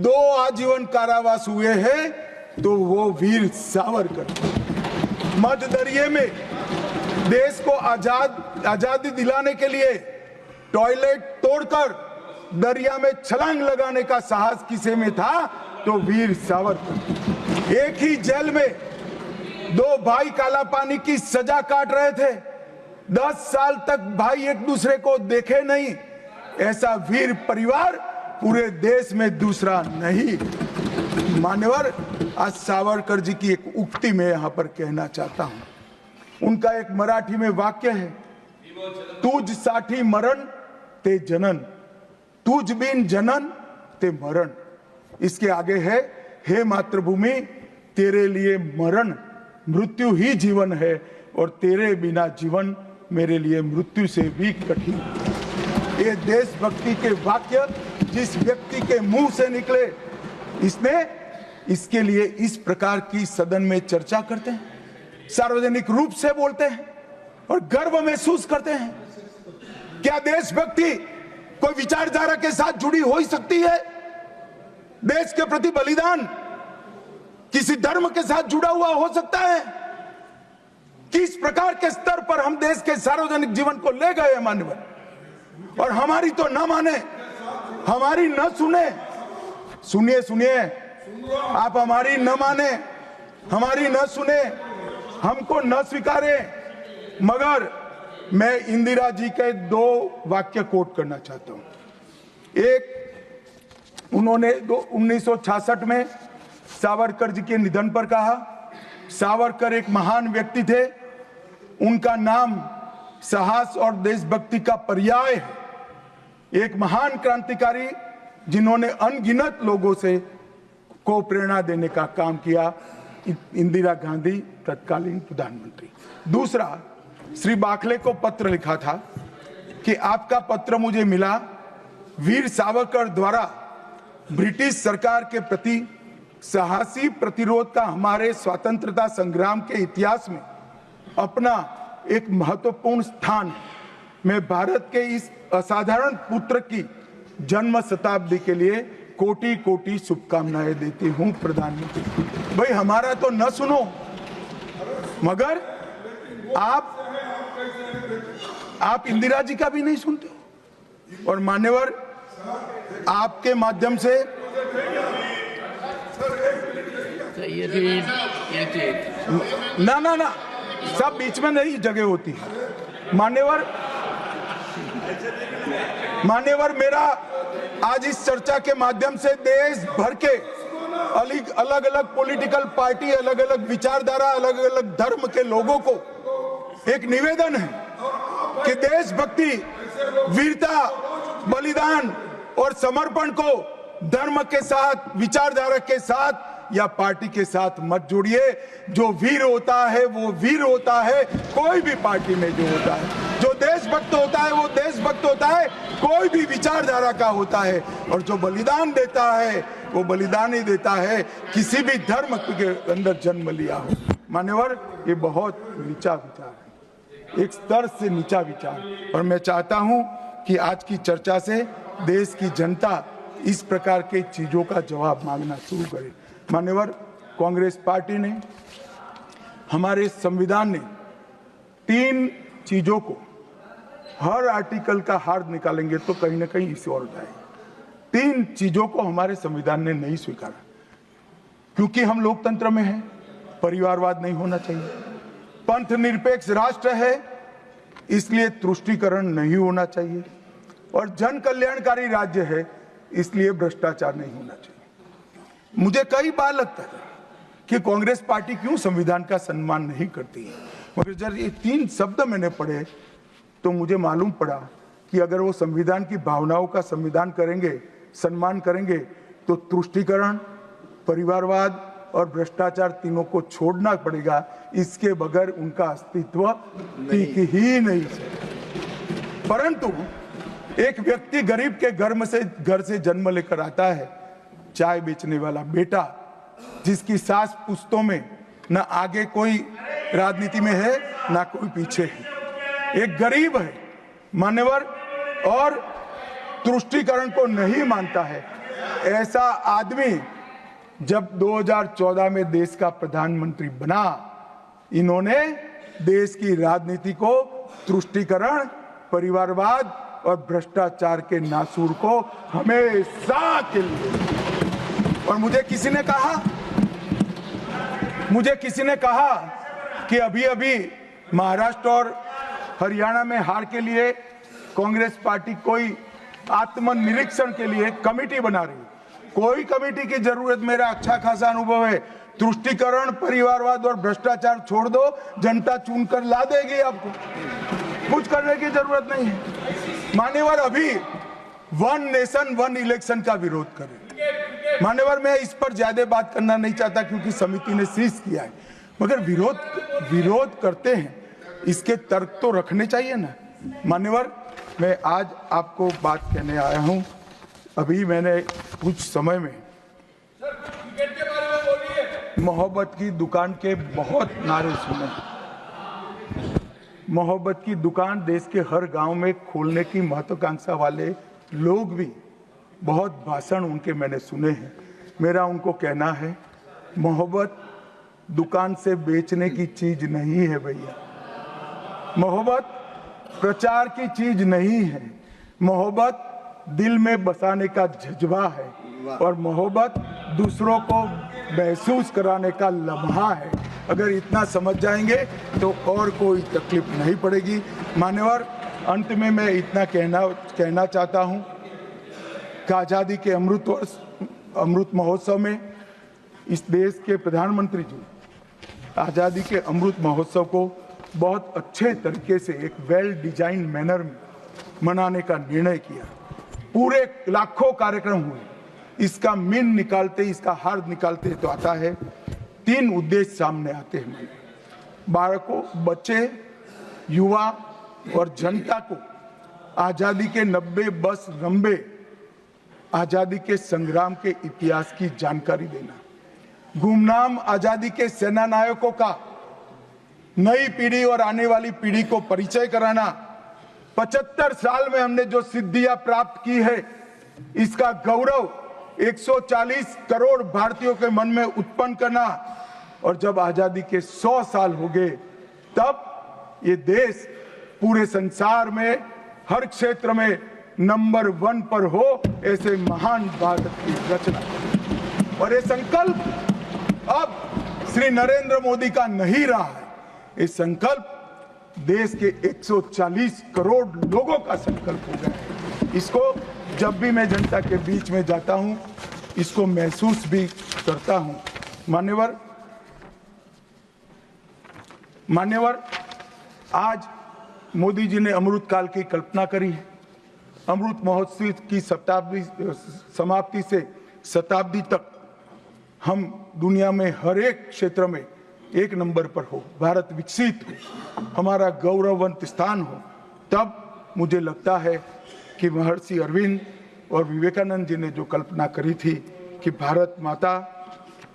2 आजीवन कारावास हुए हैं तो वो वीर सावरकर। मध्य दरिये में देश को आजादी दिलाने के लिए टॉयलेट तोड़कर दरिया में छलांग लगाने का साहस किसे में था तो वीर सावरकर। एक ही जेल में 2 भाई काला पानी की सजा काट रहे थे, 10 साल तक भाई एक दूसरे को देखे नहीं। ऐसा वीर परिवार पूरे देश में दूसरा नहीं। मान्यवर, आज सावरकर जी की एक उक्ति में यहां पर कहना चाहता हूं। उनका एक मराठी में वाक्य है, तुझ साठी मरण ते जनन, तुझ बिन जनन ते मरण। इसके आगे है, हे मातृभूमि तेरे लिए मरण मृत्यु ही जीवन है और तेरे बिना जीवन मेरे लिए मृत्यु से भी कठिन। ये देशभक्ति के वाक्य जिस व्यक्ति के मुंह से निकले, इसके लिए इस प्रकार की सदन में चर्चा करते हैं, सार्वजनिक रूप से बोलते हैं और गर्व महसूस करते हैं। क्या देशभक्ति कोई विचारधारा के साथ जुड़ी हो ही सकती है? देश के प्रति बलिदान किसी धर्म के साथ जुड़ा हुआ हो सकता है? किस प्रकार के स्तर पर हम देश के सार्वजनिक जीवन को ले गए हैं मान्यवर, और हमारी तो न माने, हमारी न सुने। सुनिए सुनिए, आप हमारी न माने, हमारी न सुने, हमको न स्वीकारे, मगर मैं इंदिरा जी के 2 वाक्य कोट करना चाहता हूं। एक, उन्होंने 1966 में सावरकर जी के निधन पर कहा, सावरकर एक महान व्यक्ति थे, उनका नाम साहस और देशभक्ति का पर्याय है। एक महान क्रांतिकारी जिन्होंने अनगिनत लोगों से को प्रेरणा देने का काम किया, इंदिरा गांधी तत्कालीन प्रधानमंत्री। दूसरा, श्री बाखले को पत्र लिखा था कि आपका पत्र मुझे मिला, वीर सावरकर द्वारा ब्रिटिश सरकार के प्रति साहसी प्रतिरोध का हमारे स्वतंत्रता संग्राम के इतिहास में अपना एक महत्वपूर्ण स्थान। मैं भारत के इस असाधारण पुत्र की जन्म शताब्दी के लिए कोटि कोटि शुभकामनाएं देती हूं प्रधानमंत्री। भाई हमारा तो न सुनो, मगर आप इंदिरा जी का भी नहीं सुनते हो। और मान्यवर, आपके माध्यम से ये रीड ना ना ना, सब बीच में नहीं जगह होती है। मान्यवर, मेरा आज इस चर्चा के माध्यम से देश भर के अलग अलग पॉलिटिकल पार्टी, अलग अलग विचारधारा, अलग अलग धर्म के लोगों को एक निवेदन है कि देशभक्ति, वीरता, बलिदान और समर्पण को धर्म के साथ, विचारधारा के साथ या पार्टी के साथ मत जोड़िए। जो वीर होता है वो वीर होता है, कोई भी पार्टी में जो होता है। जो देशभक्त होता है वो देशभक्त होता है, कोई भी विचारधारा का होता है। और जो बलिदान देता है वो बलिदान ही देता है, किसी भी धर्म के अंदर जन्म लिया हो। मान्यवर, ये बहुत नीचा विचार है, एक स्तर से नीचा विचार। और मैं चाहता हूं कि आज की चर्चा से देश की जनता इस प्रकार के चीजों का जवाब मांगना शुरू करे। मान्यवर, कांग्रेस पार्टी ने, हमारे संविधान ने 3 चीजों को, हर आर्टिकल का हार्द निकालेंगे तो कहीं ना कहीं इसे और जाएगा। 3 चीजों को हमारे संविधान ने नहीं स्वीकारा, क्योंकि हम लोकतंत्र में हैं, परिवारवाद नहीं होना चाहिए, पंथ निरपेक्ष राष्ट्र है इसलिए तुष्टीकरण नहीं होना चाहिए, और जन कल्याणकारी राज्य है इसलिए भ्रष्टाचार नहीं होना चाहिए। मुझे कई बार लगता है कि कांग्रेस पार्टी क्यों संविधान का सम्मान नहीं करती है, मगर जब ये 3 शब्द मैंने पढ़े तो मुझे मालूम पड़ा कि अगर वो संविधान की भावनाओं का संविधान करेंगे, सम्मान करेंगे, तो तुष्टीकरण, परिवारवाद और भ्रष्टाचार तीनों को छोड़ना पड़ेगा। इसके बगैर उनका अस्तित्व टिक ही नहीं सकता। परंतु एक व्यक्ति गरीब के घर से जन्म लेकर आता है, चाय बेचने वाला बेटा, जिसकी सास पुश्तों में न आगे कोई राजनीति में है ना कोई पीछे है, एक गरीब है मान्यवर, और तुष्टीकरण को नहीं मानता है। ऐसा आदमी जब 2014 में देश का प्रधानमंत्री बना, इन्होंने देश की राजनीति को तुष्टीकरण, परिवारवाद और भ्रष्टाचार के नासूर को हमेशा के लिए। और मुझे किसी ने कहा कि अभी महाराष्ट्र और हरियाणा में हार के लिए कांग्रेस पार्टी कोई आत्मनिरीक्षण के लिए कमेटी बना रही है। कोई कमेटी की जरूरत, मेरा अच्छा खासा अनुभव है। तुष्टीकरण, परिवारवाद और भ्रष्टाचार छोड़ दो, जनता चुनकर ला देगी आपको, कुछ करने की जरूरत नहीं है। मान्यवर, अभी 1 नेशन 1 इलेक्शन का विरोध करें। मान्यवर, मैं इस पर ज्यादा बात करना नहीं चाहता क्योंकि समिति ने शीर्ष किया है, मगर विरोध करते हैं, इसके तर्क तो रखने चाहिए ना। मान्यवर, मैं आज आपको बात कहने आया हूं। अभी मैंने कुछ समय में मोहब्बत की दुकान के बहुत नारे सुने। मोहब्बत की दुकान देश के हर गांव में खोलने की महत्वाकांक्षा वाले लोग भी, बहुत भाषण उनके मैंने सुने हैं। मेरा उनको कहना है, मोहब्बत दुकान से बेचने की चीज नहीं है भैया। मोहब्बत प्रचार की चीज नहीं है। मोहब्बत दिल में बसाने का जज्बा है, और मोहब्बत दूसरों को महसूस कराने का लम्हा है। अगर इतना समझ जाएंगे तो और कोई तकलीफ नहीं पड़ेगी। मान्यवर, अंत में मैं इतना कहना चाहता हूं कि आज़ादी के अमृत महोत्सव में इस देश के प्रधानमंत्री जी आज़ादी के अमृत महोत्सव को बहुत अच्छे तरीके से एक वेल डिजाइन मैनर में मनाने का निर्णय किया। पूरे लाखों कार्यक्रम हुए। इसका मीन निकालते, इसका हार्द निकालते तो आता है 3 उद्देश्य सामने आते हैं। बालकों, बच्चे, युवा और जनता को आजादी के 90 बस लंबे आजादी के संग्राम के इतिहास की जानकारी देना, गुमनाम आजादी के सेना नायकों का नई पीढ़ी और आने वाली पीढ़ी को परिचय कराना, 75 साल में हमने जो सिद्धियां प्राप्त की है इसका गौरव 140 करोड़ भारतीयों के मन में उत्पन्न करना, और जब आजादी के 100 साल हो गए तब ये देश पूरे संसार में हर क्षेत्र में नंबर 1 पर हो, ऐसे महान भारत की रचना। और ये संकल्प अब श्री नरेंद्र मोदी का नहीं रहा है। ये संकल्प देश के 140 करोड़ लोगों का संकल्प हो गया है। इसको जब भी मैं जनता के बीच में जाता हूं, इसको महसूस भी करता हूं। मान्यवर, आज मोदी जी ने अमृत काल की कल्पना करी है। अमृत महोत्सव की समाप्ति से शताब्दी तक हम दुनिया में हर एक क्षेत्र में एक नंबर पर हो, भारत विकसित हो, हमारा गौरववंत स्थान हो। तब मुझे लगता है कि महर्षि अरविंद और विवेकानंद जी ने जो कल्पना करी थी कि भारत माता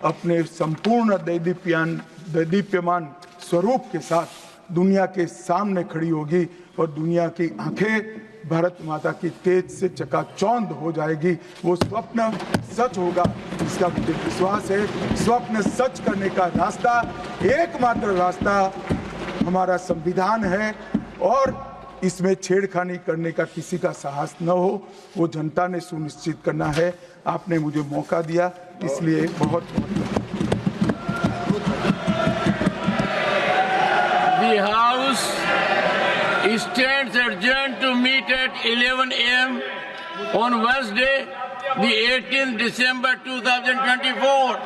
अपने संपूर्ण दैदीप्यमान स्वरूप के साथ दुनिया के सामने खड़ी होगी और दुनिया की आंखें भारत माता की तेज से चकाचौंध हो जाएगी। वो स्वप्न सच होगा, इसका मुझे विश्वास है। स्वप्न सच करने का रास्ता, एकमात्र रास्ता हमारा संविधान है और इसमें छेड़खानी करने का किसी का साहस न हो, वो जनता ने सुनिश्चित करना है। आपने मुझे मौका दिया, इसलिए बहुत बहुत The House stands adjourned to meet at 11 a.m. on Wednesday, the 18th December 2024.